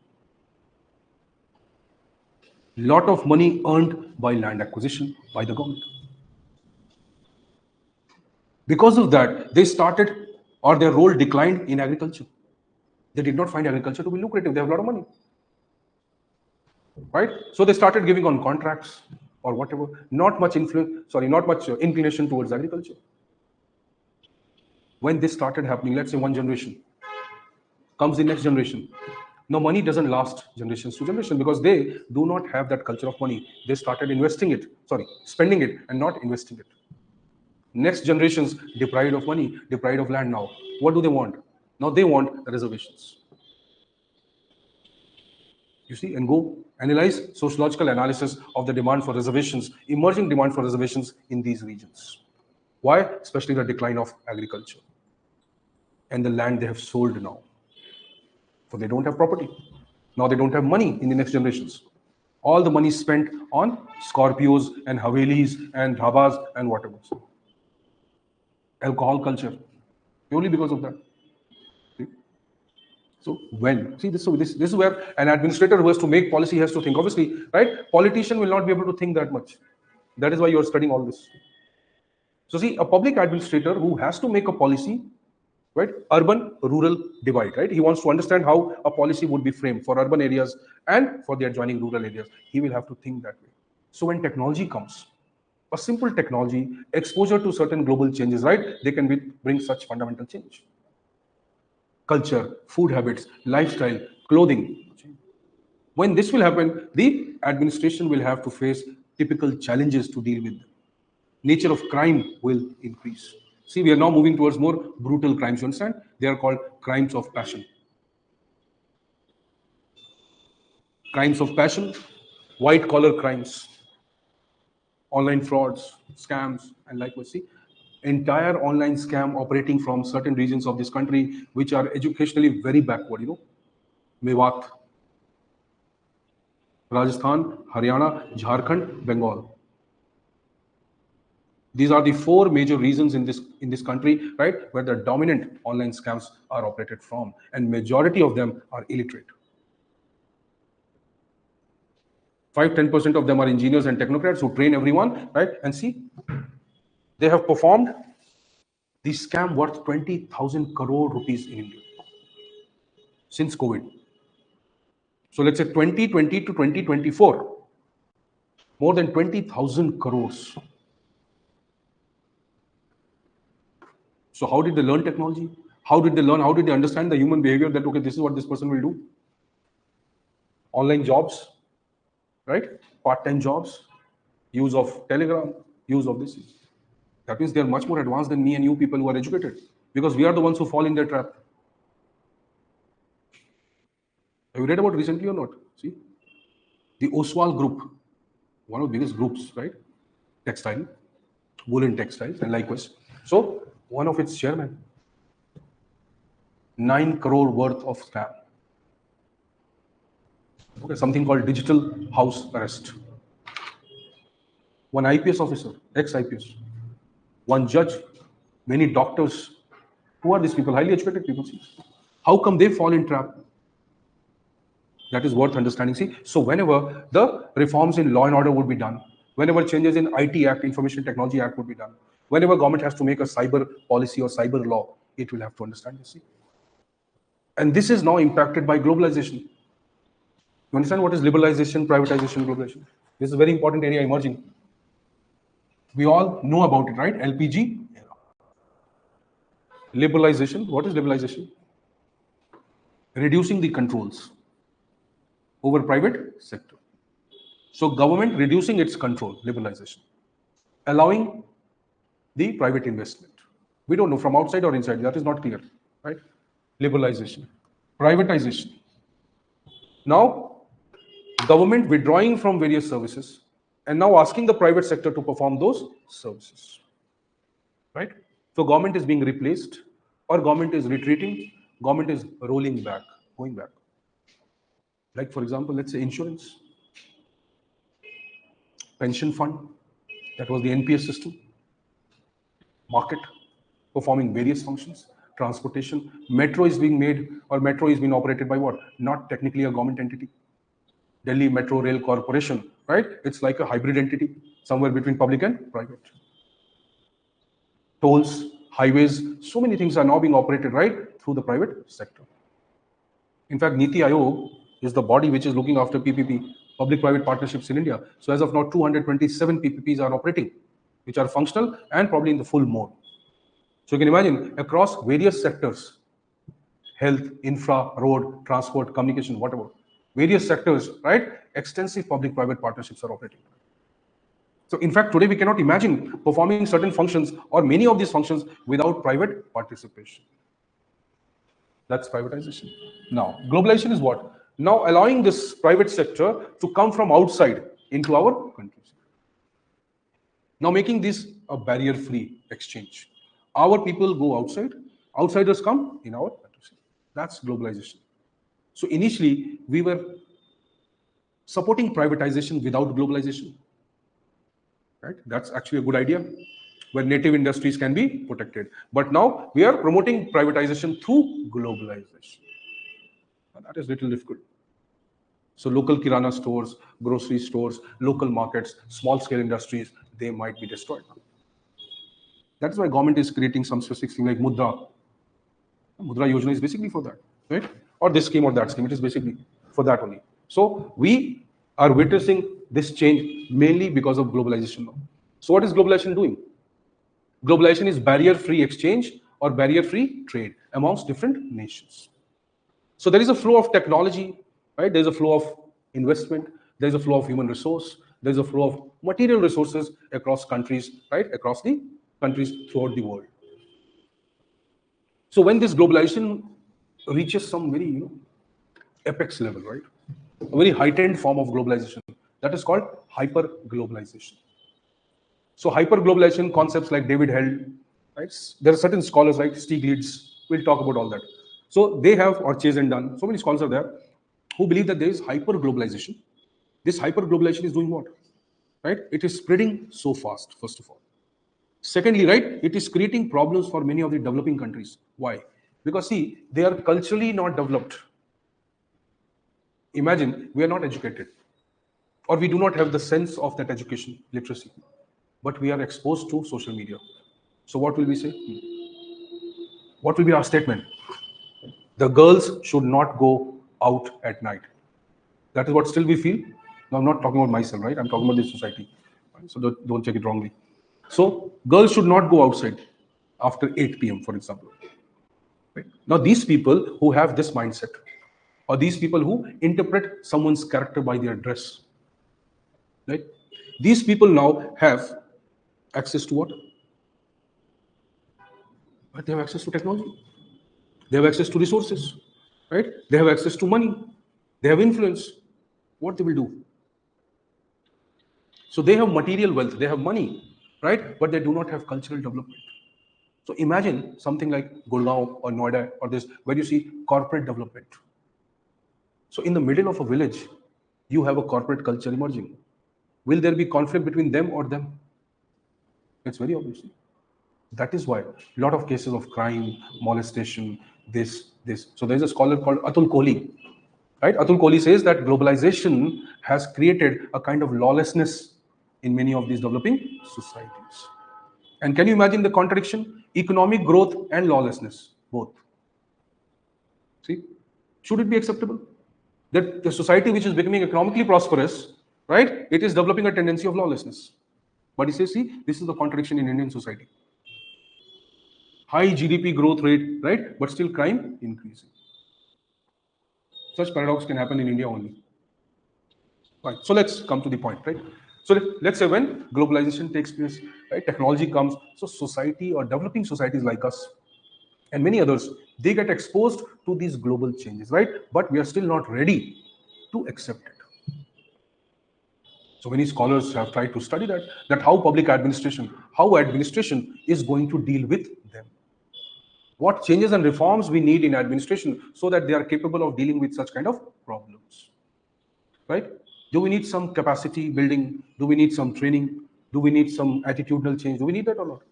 Lot of money earned by land acquisition by the government. Because of that, they started, or their role declined in agriculture. They did not find agriculture to be lucrative. They have a lot of money, right? So they started giving on contracts or whatever. Not much inclination towards agriculture. When this started happening, let's say one generation, comes the next generation. Now money doesn't last generations to generation because they do not have that culture of money. They started spending it and not investing it. Next generations deprived of money, deprived of land now. What do they want? Now they want reservations. You see, and go analyze sociological analysis of the demand for reservations, emerging demand for reservations in these regions. Why? Especially the decline of agriculture and the land they have sold now. For they don't have property. Now they don't have money in the next generations. All the money spent on Scorpios and Havelis and Dhabas and whatever. Alcohol culture, purely because of that. See? So this is where an administrator who has to make policy has to think. Obviously, right? Politician will not be able to think that much. That is why you are studying all this. So see, a public administrator who has to make a policy, right? Urban-rural divide, right? He wants to understand how a policy would be framed for urban areas and for the adjoining rural areas. He will have to think that way. So when technology comes, a simple technology, exposure to certain global changes, right? They can bring such fundamental change. Culture, food habits, lifestyle, clothing. When this will happen, the administration will have to face typical challenges to deal with them. Nature of crime will increase. See, we are now moving towards more brutal crimes, you understand? They are called crimes of passion. Crimes of passion, white-collar crimes, online frauds, scams, and likewise. See, entire online scam operating from certain regions of this country, which are educationally very backward, Mewat, Rajasthan, Haryana, Jharkhand, Bengal. These are the 4 major regions in this country, right, where the dominant online scams are operated from, and majority of them are illiterate. 5-10% of them are engineers and technocrats who train everyone, right? And see, they have performed the scam worth 20,000 crore rupees in India since COVID. So let's say 2020 to 2024, more than 20,000 crores. So how did they learn technology? How did they understand the human behavior that, okay, this is what this person will do? Online jobs, right? Part-time jobs, use of Telegram, use of this. That means they are much more advanced than me and you people who are educated, because we are the ones who fall in their trap. Have you read about recently or not? See, the Oswal group, one of the biggest groups, right? Textile, woolen textiles, and likewise. So one of its chairman, 9 crore worth of scam. Okay, something called digital house arrest. One IPS officer, ex-IPS, one judge, many doctors. Who are these people? Highly educated people. See, how come they fall in trap? That is worth understanding. See, so whenever the reforms in law and order would be done, whenever changes in IT Act, Information Technology Act would be done, whenever government has to make a cyber policy or cyber law, it will have to understand this. See, and this is now impacted by globalization. You understand what is liberalization, privatization, globalization? This is a very important area emerging. We all know about it, right? LPG. Liberalization. What is liberalization? Reducing the controls over private sector. So government reducing its control, liberalization, allowing the private investment. We don't know from outside or inside, that is not clear, right? Liberalization. Privatization. Now, government withdrawing from various services and now asking the private sector to perform those services, right? So government is being replaced, or government is retreating, government is rolling back, going back. Like for example, let's say insurance, pension fund, that was the NPS system, market, performing various functions, transportation, metro is being made, or metro is being operated by what? Not technically a government entity. Delhi Metro Rail Corporation, right? It's like a hybrid entity, somewhere between public and private. Tolls, highways, so many things are now being operated right through the private sector. In fact, Niti Aayog is the body which is looking after PPP, public-private partnerships in India. So as of now, 227 PPPs are operating, which are functional and probably in the full mode. So you can imagine across various sectors, health, infra, road, transport, communication, whatever, various sectors, right? Extensive public-private partnerships are operating. So in fact, today we cannot imagine performing certain functions or many of these functions without private participation. That's privatization. Now, globalization is what? Now allowing this private sector to come from outside into our countries. Now making this a barrier-free exchange. Our people go outside, outsiders come in our countries. That's globalization. So initially, we were supporting privatization without globalization. Right? That's actually a good idea, where native industries can be protected. But now we are promoting privatization through globalization. And that is little difficult. So local kirana stores, grocery stores, local markets, small-scale industries, they might be destroyed. That's why government is creating some specific thing like Mudra. Mudra Yojana is basically for that, right? Or this scheme or that scheme, it is basically for that only. So we are witnessing this change mainly because of globalization now. So what is globalization doing? Globalization is barrier-free exchange or barrier-free trade amongst different nations. So there is a flow of technology, right? There is a flow of investment, there is a flow of human resource, there is a flow of material resources across countries, right? Across the countries throughout the world. So when this globalization reaches some very apex level, right? A very heightened form of globalization, that is called hyper-globalization. So hyper-globalization concepts like David held, right? There are certain scholars like Stieglitz, we'll talk about all that. So they have, or Chase and Dunn, so many scholars are there who believe that there is hyper-globalization. This hyper-globalization is doing what? Right? It is spreading so fast, first of all. Secondly, right, it is creating problems for many of the developing countries. Why? Because see, they are culturally not developed. Imagine we are not educated, or we do not have the sense of that education, literacy, but we are exposed to social media. So what will we say? What will be our statement? The girls should not go out at night. That is what still we feel. Now, I'm not talking about myself, right? I'm talking about the society. So don't take it wrongly. So girls should not go outside after 8 p.m., for example. Right? Now, these people who have this mindset, or these people who interpret someone's character by their dress, right? These people now have access to what? But they have access to technology. They have access to resources, right? They have access to money. They have influence. What they will do? So they have material wealth. They have money, right? But they do not have cultural development. So imagine something like Gurgaon or Noida or this, where you see corporate development. So in the middle of a village, you have a corporate culture emerging. Will there be conflict between them or them? It's very obvious. That is why a lot of cases of crime, molestation, this. So there's a scholar called Atul Kohli, right? Atul Kohli says that globalization has created a kind of lawlessness in many of these developing societies. And can you imagine the contradiction? Economic growth and lawlessness, both. See, should it be acceptable? That the society which is becoming economically prosperous, right, it is developing a tendency of lawlessness. But he says, see, this is the contradiction in Indian society. High GDP growth rate, right, but still crime increasing. Such paradox can happen in India only. Right. So let's come to the point, right? So let's say when globalization takes place, right, technology comes, so society or developing societies like us and many others, they get exposed to these global changes, right? But we are still not ready to accept it. So many scholars have tried to study that how administration is going to deal with them. What changes and reforms we need in administration so that they are capable of dealing with such kind of problems, right? Do we need some capacity building? Do we need some training? Do we need some attitudinal change? Do we need that or not?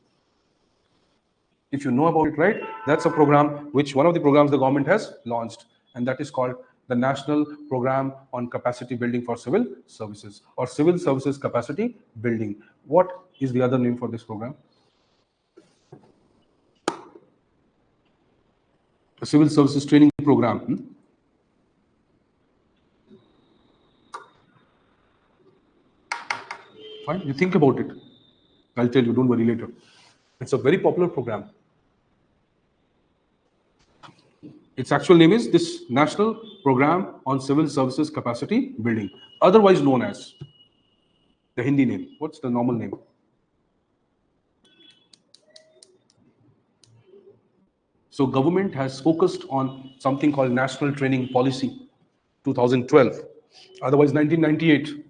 If you know about it, right, that's a program which one of the programs the government has launched, and that is called the National Program on Capacity Building for Civil Services, or Civil Services Capacity Building. What is the other name for this program? A Civil Services Training Program. Fine, you think about it. I'll tell you, don't worry later. It's a very popular program. Its actual name is this National Program on Civil Services Capacity Building, otherwise known as the Hindi name. What's the normal name? So government has focused on something called National Training Policy 2012, otherwise 1998,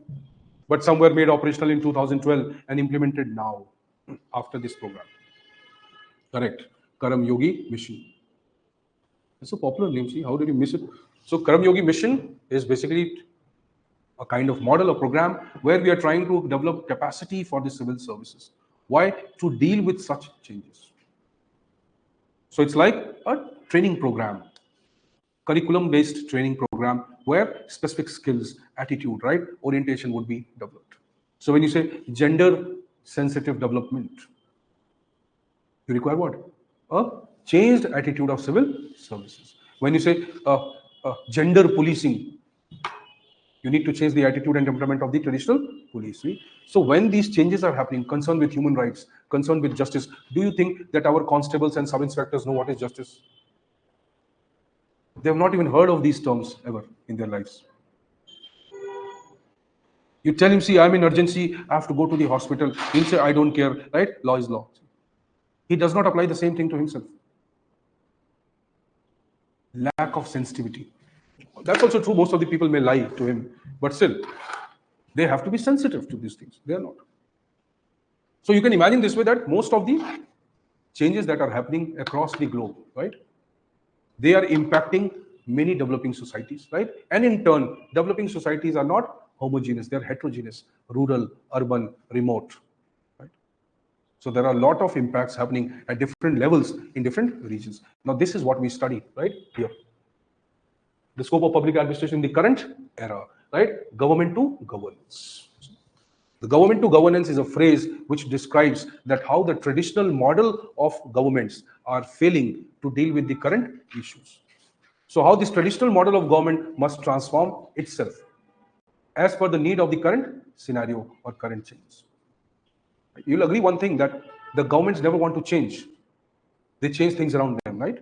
but somewhere made operational in 2012 and implemented now after this program. Correct. Karam Yogi Mission. It's a popular name. See, how did you miss it? So Karam Yogi Mission is basically a kind of model, a program where we are trying to develop capacity for the civil services. Why? To deal with such changes. So it's like a training program, curriculum-based training program where specific skills, attitude, right, orientation would be developed. So when you say gender-sensitive development, you require what? A changed attitude of civil services. When you say gender policing, you need to change the attitude and temperament of the traditional police. So when these changes are happening, concerned with human rights, concerned with justice, do you think that our constables and sub-inspectors know what is justice? They have not even heard of these terms ever in their lives. You tell him, see, I'm in urgency, I have to go to the hospital. He'll say, I don't care, right? Law is law. He does not apply the same thing to himself. Lack of sensitivity. That's also true. Most of the people may lie to him, but still, they have to be sensitive to these things. They are not. So you can imagine this way that most of the changes that are happening across the globe, right, they are impacting many developing societies, right? And in turn, developing societies are not homogeneous, they're heterogeneous, rural, urban, remote, right? So there are a lot of impacts happening at different levels in different regions. Now, this is what we study, right, here. The scope of public administration in the current era, right? Government to governance. The government to governance is a phrase which describes that how the traditional model of governments are failing to deal with the current issues. So how this traditional model of government must transform itself as per the need of the current scenario or current change. You'll agree one thing, that the governments never want to change. They change things around them, right?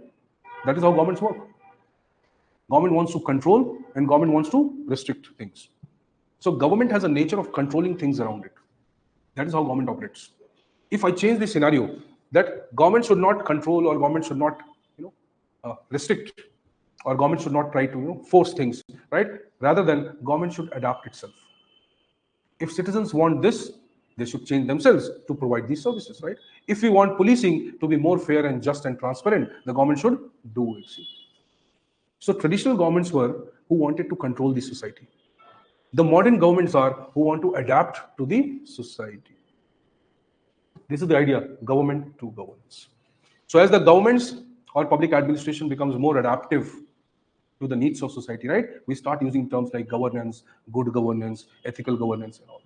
That is how governments work. Government wants to control and government wants to restrict things. So government has a nature of controlling things around it. That is how government operates. If I change the scenario that government should not control or government should not, restrict, or government should not try to force things, right? Rather than government should adapt itself. If citizens want this, they should change themselves to provide these services, right? If we want policing to be more fair and just and transparent, the government should do it. See? So traditional governments were who wanted to control the society. The modern governments are who want to adapt to the society. This is the idea, government to governance. So as the governments or public administration becomes more adaptive to the needs of society, right, we start using terms like governance, good governance, ethical governance, and all that.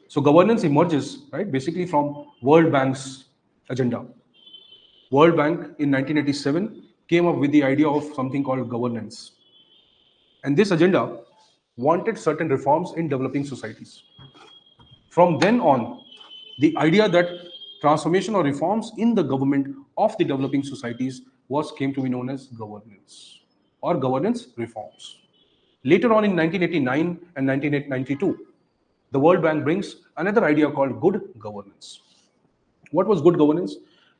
So governance emerges, right, basically from World Bank's agenda. World Bank in 1987 came up with the idea of something called governance. And this agenda wanted certain reforms in developing societies. From then on, the idea that transformation or reforms in the government of the developing societies came to be known as governance or governance reforms. Later on in 1989 and 1992, the World Bank brings another idea called good governance. What was good governance?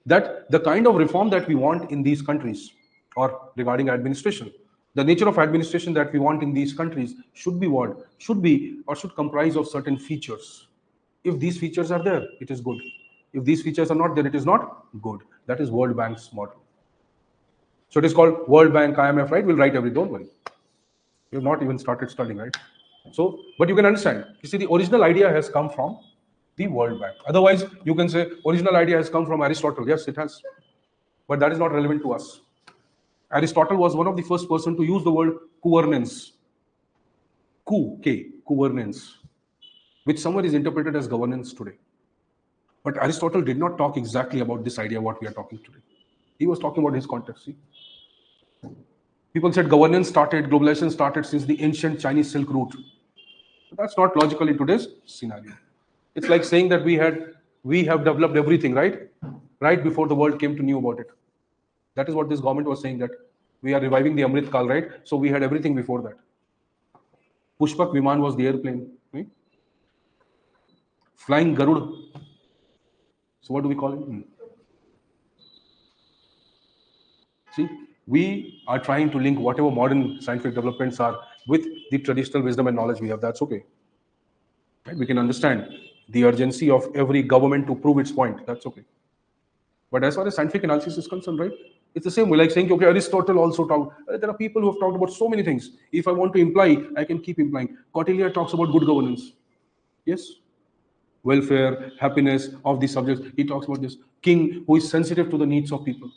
That the kind of reform that we want in these countries or regarding administration The nature of administration that we want in these countries should be what? Should be or should comprise of certain features. If these features are there, it is good. If these features are not there, it is not good. That is World Bank's model. So it is called World Bank, IMF, right? We'll write don't worry. You have not even started studying, right? So, but you can understand. You see, the original idea has come from the World Bank. Otherwise, you can say original idea has come from Aristotle. Yes, it has. But that is not relevant to us. Aristotle was one of the first person to use the word governance. Governance, which somewhere is interpreted as governance today. But Aristotle did not talk exactly about this idea what we are talking today. He was talking about his context. See? People said globalization started since the ancient Chinese Silk Route. But that's not logical in today's scenario. It's like saying that we have developed everything, right? Right before the world came to know about it. That is what this government was saying, that we are reviving the Amrit Kal, right? So we had everything before that. Pushpak Viman was the airplane. Right? Flying Garud. So what do we call it? See, we are trying to link whatever modern scientific developments are with the traditional wisdom and knowledge we have. That's okay. Right? We can understand the urgency of every government to prove its point. That's okay. But as far as scientific analysis is concerned, right, it's the same way. Like saying, okay, Aristotle also talked. There are people who have talked about so many things. If I want to imply, I can keep implying. Kautilya talks about good governance. Yes. Welfare, happiness of the subjects. He talks about this king who is sensitive to the needs of people.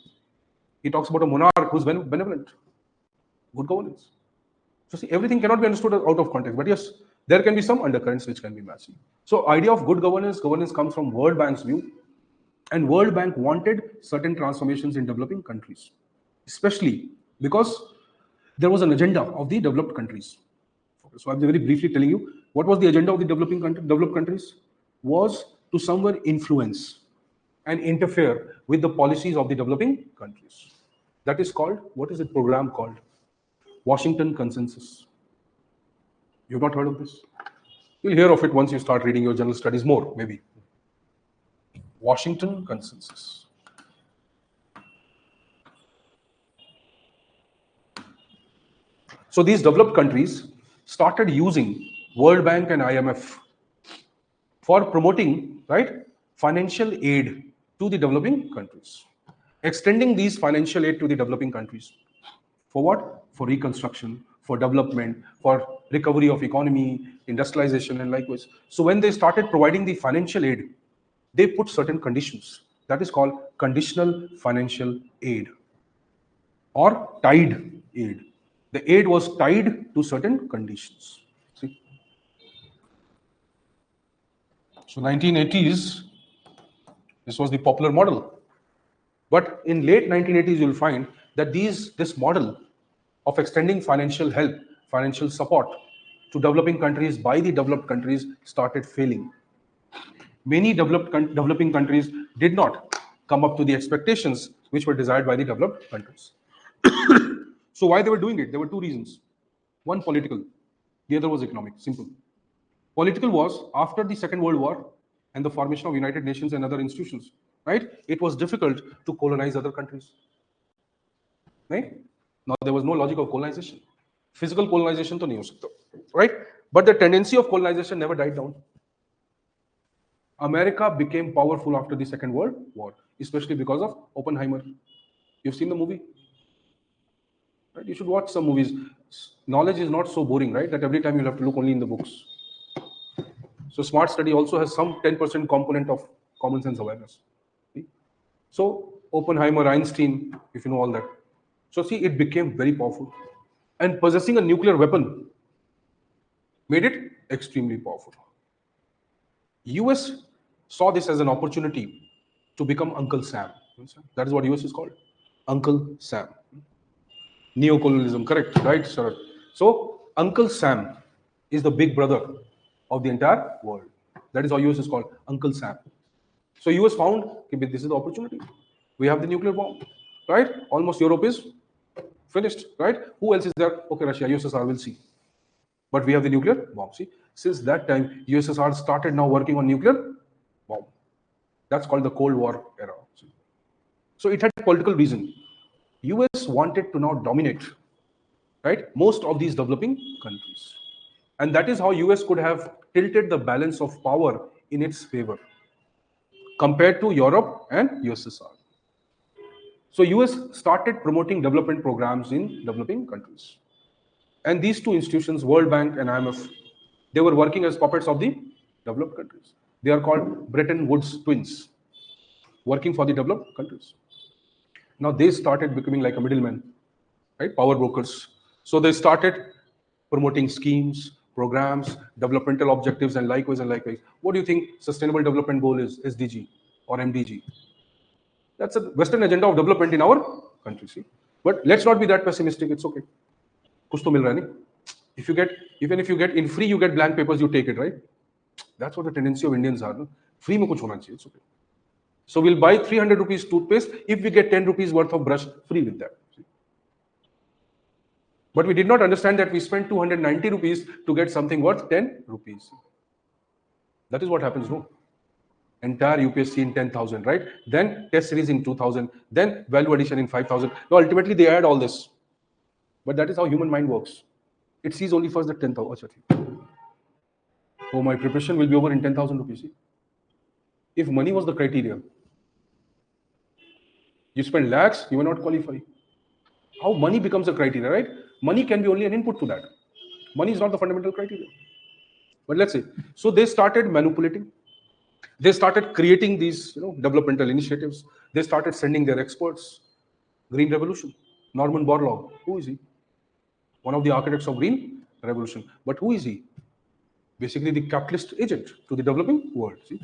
He talks about a monarch who's benevolent. Good governance. So see, everything cannot be understood out of context. But yes, there can be some undercurrents which can be matched. So idea of good governance comes from World Bank's view. And World Bank wanted certain transformations in developing countries, especially because there was an agenda of the developed countries. So I'm very briefly telling you what was the agenda of the developed countries was to somewhere influence and interfere with the policies of the developing countries. That is called, what is the program called? Washington Consensus. You've not heard of this? You'll hear of it once you start reading your general studies more, maybe. Washington Consensus. So these developed countries started using World Bank and IMF for promoting, right, financial aid to the developing countries, extending these financial aid to the developing countries. For what? For reconstruction, for development, for recovery of economy, industrialization, and likewise. So when they started providing the financial aid, they put certain conditions. That is called conditional financial aid or tied aid. The aid was tied to certain conditions. See? So 1980s, this was the popular model. But in late 1980s, you'll find that this model of extending financial help, financial support to developing countries by the developed countries started failing. Many developing countries did not come up to the expectations which were desired by the developed countries. So why they were doing it? There were two reasons. One, political. The other was economic. Simple. Political was after the Second World War and the formation of United Nations and other institutions, right? It was difficult to colonize other countries. Right? Now there was no logic of colonization. Physical colonization to nahi ho sakta, right? But the tendency of colonization never died down. America became powerful after the Second World War, especially because of Oppenheimer. You've seen the movie? Right? You should watch some movies. Knowledge is not so boring, right? That every time you'll have to look only in the books. So smart study also has some 10% component of common sense awareness. See? So Oppenheimer, Einstein, if you know all that. So see, it became very powerful. And possessing a nuclear weapon made it extremely powerful. US saw this as an opportunity to become Uncle Sam. That is what US is called. Uncle Sam. Neocolonialism, correct, right, sir? So Uncle Sam is the big brother of the entire world. That is how US is called, Uncle Sam. So US found, okay, this is the opportunity. We have the nuclear bomb, right? Almost Europe is finished, right? Who else is there? Okay, Russia, USSR, we'll see. But we have the nuclear bomb. See, since that time, USSR started now working on nuclear bomb. That's called the Cold War era. So it had political reason. US wanted to now dominate, right? Most of these developing countries. And that is how US could have tilted the balance of power in its favor compared to Europe and USSR. So US started promoting development programs in developing countries. And these two institutions, World Bank and IMF, they were working as puppets of the developed countries. They are called Bretton Woods twins, working for the developed countries. Now they started becoming like a middleman, right? Power brokers. So they started promoting schemes, programs, developmental objectives, and likewise and likewise. What do you think Sustainable Development Goal is, SDG or MDG? That's a Western agenda of development in our country, see. But let's not be that pessimistic. It's okay. कुछ तो मिल रहा है नहीं? If you get, even if you get in free, you get blank papers, you take it, right? That's what the tendency of Indians are. No? Free में कुछ होना चाहिए. It's okay. So we'll buy 300 rupees toothpaste if we get 10 rupees worth of brush free with that. But we did not understand that we spent 290 rupees to get something worth 10 rupees. That is what happens, no? Entire UPSC in 10,000, right? Then test series in 2,000, then value addition in 5,000. No, ultimately they add all this. But that is how human mind works. It sees only first the 10,000. Oh, my preparation will be over in 10,000 rupees. If money was the criteria, you spend lakhs, you will not qualify. How money becomes a criteria, right? Money can be only an input to that. Money is not the fundamental criteria. But let's say, so they started manipulating. They started creating these, developmental initiatives. They started sending their experts. Green Revolution. Norman Borlaug. Who is he? One of the architects of Green Revolution. But who is he? Basically the capitalist agent to the developing world. See?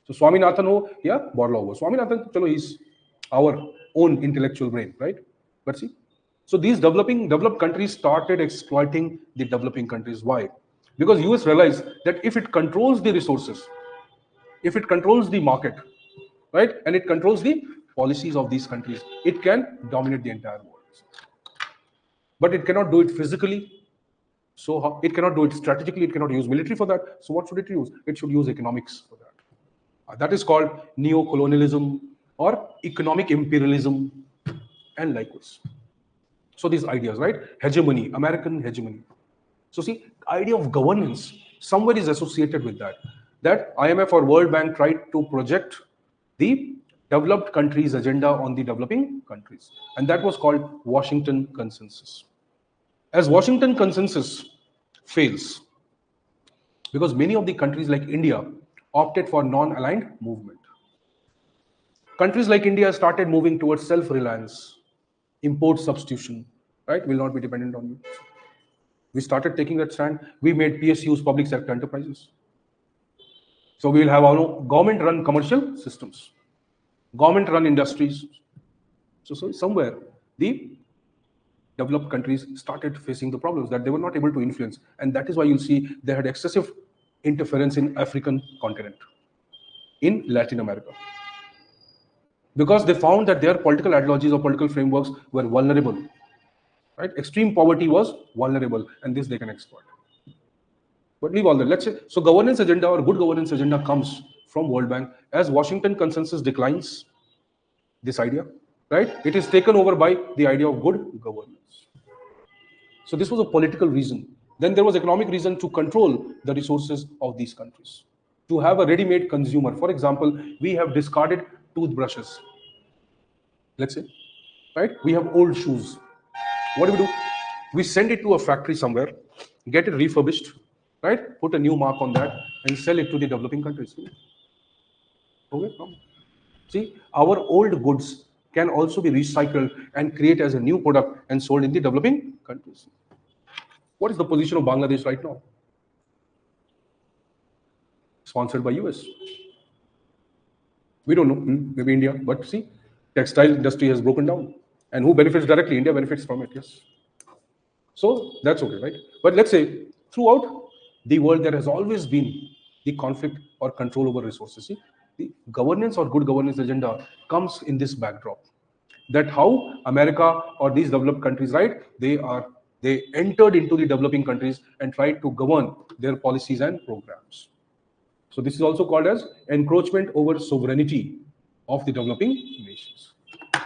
So Swaminathan ho, yeah, Borlaug ho. Swaminathan, chalo, he's our own intellectual brain, right? But see, so these developed countries started exploiting the developing countries. Why? Because US realized that if it controls the resources, if it controls the market, right, and it controls the policies of these countries, it can dominate the entire world. But it cannot do it physically. So it cannot do it strategically. It cannot use military for that. So what should it use? It should use economics for that. That is called neo-colonialism or economic imperialism and likewise. So these ideas, right? Hegemony, American hegemony. So see, idea of governance somewhere is associated with that. That IMF or World Bank tried to project the developed countries' agenda on the developing countries. And that was called Washington Consensus. As Washington Consensus fails, because many of the countries like India opted for non-aligned movement. Countries like India started moving towards self-reliance, import substitution, right? Will not be dependent on you. We started taking that stand. We made PSUs, public sector enterprises. So we will have our own government-run commercial systems, government-run industries. So somewhere the developed countries started facing the problems that they were not able to influence. And that is why you'll see they had excessive interference in African continent, in Latin America. Because they found that their political ideologies or political frameworks were vulnerable. Right? Extreme poverty was vulnerable, and this they can exploit. But leave all that. Let's say, so governance agenda or good governance agenda comes from World Bank. As Washington Consensus declines, this idea, right? It is taken over by the idea of good governance. So this was a political reason. Then there was economic reason to control the resources of these countries, to have a ready-made consumer. For example, we have discarded toothbrushes. Let's say, right? We have old shoes. What do? We send it to a factory somewhere, get it refurbished, right? Put a new mark on that and sell it to the developing countries. Okay? See, our old goods can also be recycled and create as a new product and sold in the developing countries. What is the position of Bangladesh right now? Sponsored by US. We don't know, maybe India, but see, textile industry has broken down. And who benefits directly? India benefits from it, yes. So that's okay, right? But let's say, throughout the world, there has always been the conflict or control over resources. See, the governance or good governance agenda comes in this backdrop. That how America or these developed countries, right? They entered into the developing countries and tried to govern their policies and programs. So this is also called as encroachment over sovereignty of the developing nations.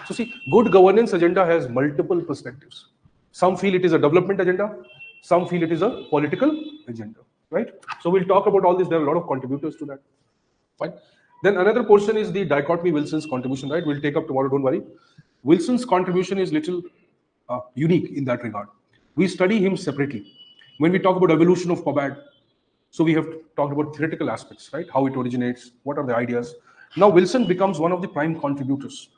So see, good governance agenda has multiple perspectives. Some feel it is a development agenda. Some feel it is a political agenda, right? So we'll talk about all this. There are a lot of contributors to that. Fine. Then another portion is the dichotomy Wilson's contribution, right? We'll take up tomorrow, don't worry. Wilson's contribution is little unique in that regard. We study him separately. When we talk about evolution of PubAd, so we have talked about theoretical aspects, right? How it originates, what are the ideas. Now Wilson becomes one of the prime contributors.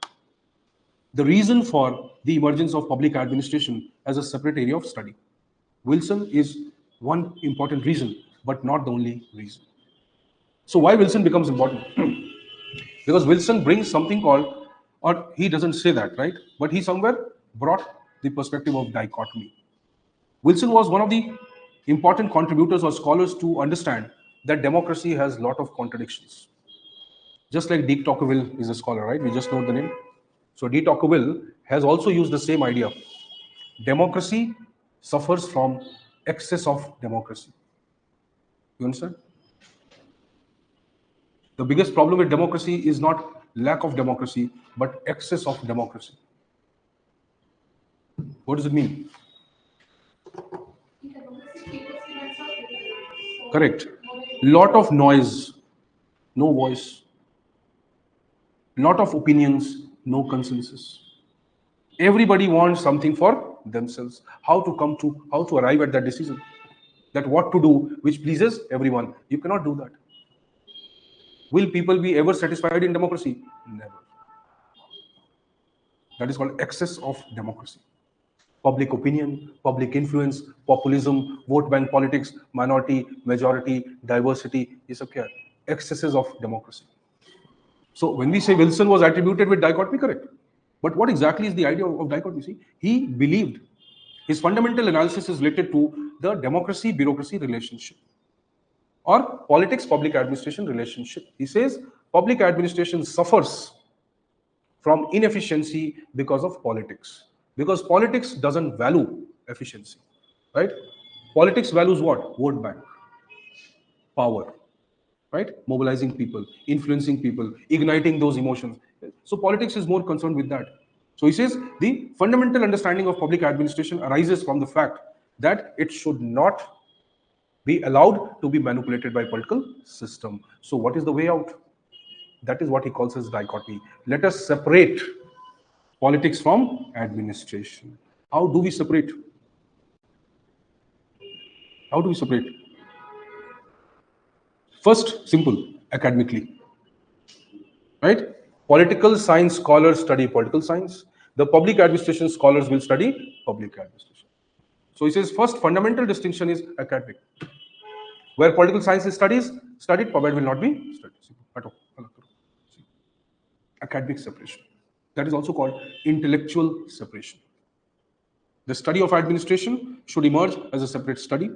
The reason for the emergence of public administration as a separate area of study. Wilson is one important reason, but not the only reason. So why Wilson becomes important? Because Wilson brings something called, or he doesn't say that, right? But he somewhere brought the perspective of dichotomy. Wilson was one of the important contributors or scholars to understand that democracy has a lot of contradictions. Just like de Tocqueville is a scholar, right? We just know the name. So de Tocqueville has also used the same idea. Democracy suffers from excess of democracy. You understand? The biggest problem with democracy is not lack of democracy, but excess of democracy. What does it mean? Correct. Lot of noise, no voice. Lot of opinions, no consensus. Everybody wants something for themselves. How to arrive at that decision, that what to do which pleases everyone. You cannot do that. Will people be ever satisfied in democracy? Never. That is called excess of democracy. Public opinion, public influence, populism, vote bank politics, minority, majority, diversity, ये सब क्या है? Excesses of democracy. So when we say Wilson was attributed with dichotomy, correct. But what exactly is the idea of dichotomy? See, he believed his fundamental analysis is related to the democracy-bureaucracy relationship or politics-public administration relationship. He says public administration suffers from inefficiency because of politics. Because politics doesn't value efficiency, right? Politics values what? Vote bank, power, right? Mobilizing people, influencing people, igniting those emotions. So politics is more concerned with that. So he says the fundamental understanding of public administration arises from the fact that it should not be allowed to be manipulated by political system. So what is the way out? That is what he calls as dichotomy. Let us separate politics from administration. How do we separate? How do we separate? First, simple, academically. Right? Political science scholars study political science. The public administration scholars will study public administration. So he says first fundamental distinction is academic. Where political science is studied, PubAd will not be studied. Academic separation. That is also called intellectual separation. The study of administration should emerge as a separate study,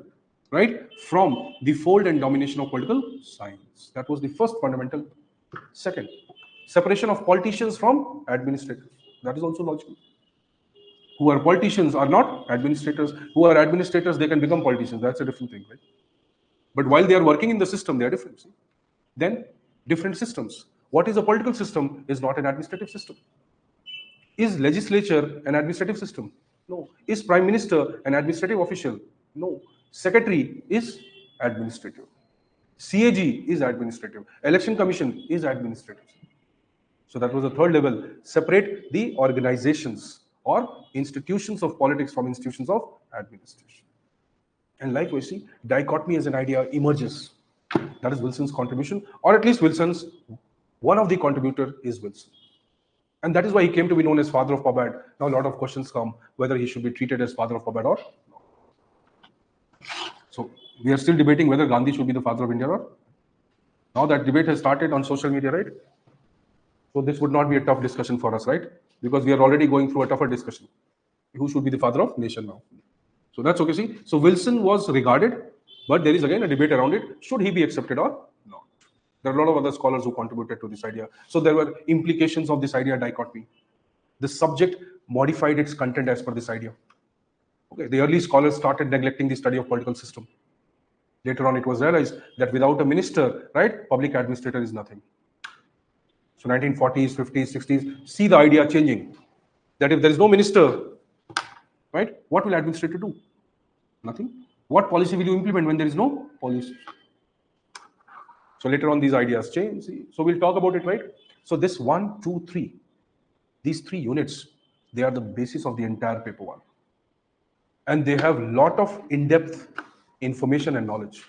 right, from the fold and domination of political science. That was the first fundamental. Second, separation of politicians from administrators. That is also logical. Who are politicians are not administrators. Who are administrators, they can become politicians. That's a different thing, right? But while they are working in the system, they are different. See? Then, different systems. What is a political system is not an administrative system. Is legislature an administrative system? No. Is prime minister an administrative official? No. Secretary is administrative. CAG is administrative. Election commission is administrative. So that was the third level. Separate the organizations or institutions of politics from institutions of administration. And like we see, dichotomy as an idea emerges. That is Wilson's contribution, or at least Wilson's, one of the contributor is Wilson. And that is why he came to be known as father of PubAd. Now a lot of questions come whether he should be treated as father of PubAd or not. So we are still debating whether Gandhi should be the father of India or not. Now that debate has started on social media, right? So this would not be a tough discussion for us, right? Because we are already going through a tougher discussion. Who should be the father of nation now? So that's okay. See, so Wilson was regarded, but there is again a debate around it. Should he be accepted or not? There are a lot of other scholars who contributed to this idea. So there were implications of this idea dichotomy. The subject modified its content as per this idea. Okay, the early scholars started neglecting the study of political system. Later on, it was realized that without a minister, right, public administrator is nothing. So 1940s, 50s, 60s, see the idea changing. That if there is no minister, right? What will administrator do? Nothing. What policy will you implement when there is no policy? So later on, these ideas change. So we'll talk about it, right? So this 1, 2, 3, these 3 units, they are the basis of the entire paper 1. And they have a lot of in-depth information and knowledge.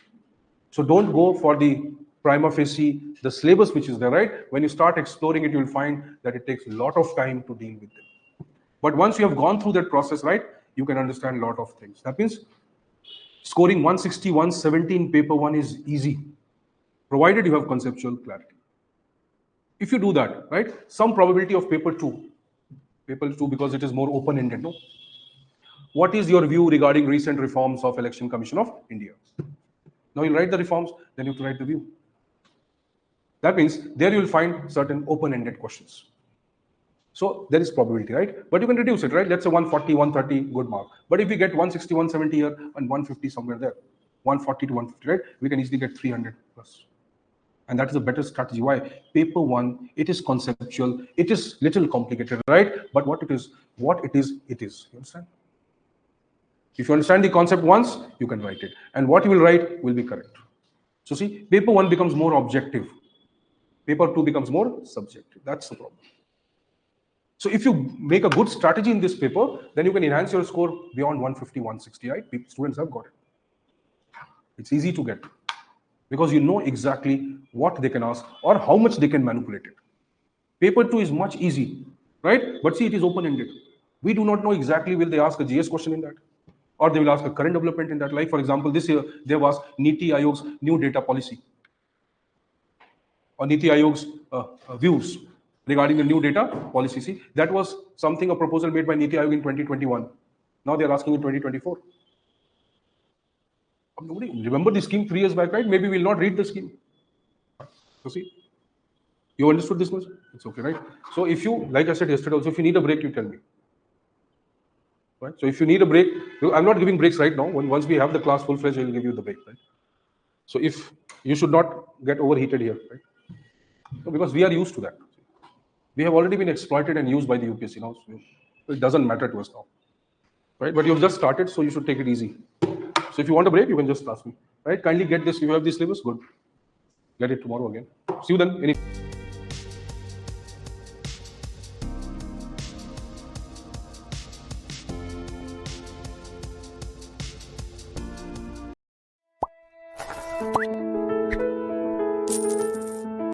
So don't go for the prima facie, the syllabus which is there, right? When you start exploring it, you'll find that it takes a lot of time to deal with them. But once you have gone through that process, right, you can understand a lot of things. That means scoring 160, 170 in paper 1 is easy, provided you have conceptual clarity. If you do that, right, some probability of paper 2, because it is more open-ended, no? What is your view regarding recent reforms of Election Commission of India? Now you write the reforms, then you have to write the view. That means there you will find certain open-ended questions. So there is probability, right? But you can reduce it, right? Let's say 140, 130, good mark. But if we get 160, 170 here and 150 somewhere there, 140 to 150, right? We can easily get 300 plus. And that is a better strategy. Why? Paper 1, it is conceptual, it is little complicated, right? But what it is. You understand? If you understand the concept once, you can write it. And what you will write will be correct. So see, paper 1 becomes more objective. Paper 2 becomes more subjective. That's the problem. So if you make a good strategy in this paper, then you can enhance your score beyond 150, 160, right? Students have got it. It's easy to get because you know exactly what they can ask or how much they can manipulate it. Paper 2 is much easy, right? But see, it is open-ended. We do not know exactly will they ask a GS question in that, or they will ask a current development in that. Like, for example, this year they have asked NITI Aayog's new data policy or NITI Aayog's views regarding the new data policy. See, that was something, a proposal made by NITI Aayog in 2021. Now they are asking in 2024. Nobody remember the scheme 3 years back, right? Maybe we'll not read the scheme. So see, you understood this much? It's okay, right? So if you, like I said yesterday also, if you need a break, you tell me. Right? So if you need a break, I'm not giving breaks right now. Once we have the class full-fledged, I will give you the break, right? So if you should not get overheated here, right? So because we are used to that. We have already been exploited and used by the UPSC now. So it doesn't matter to us now, right? But you've just started, so you should take it easy. So if you want a break, you can just ask me, right? Kindly get this. If you have this syllabus, good. Get it tomorrow again. See you then.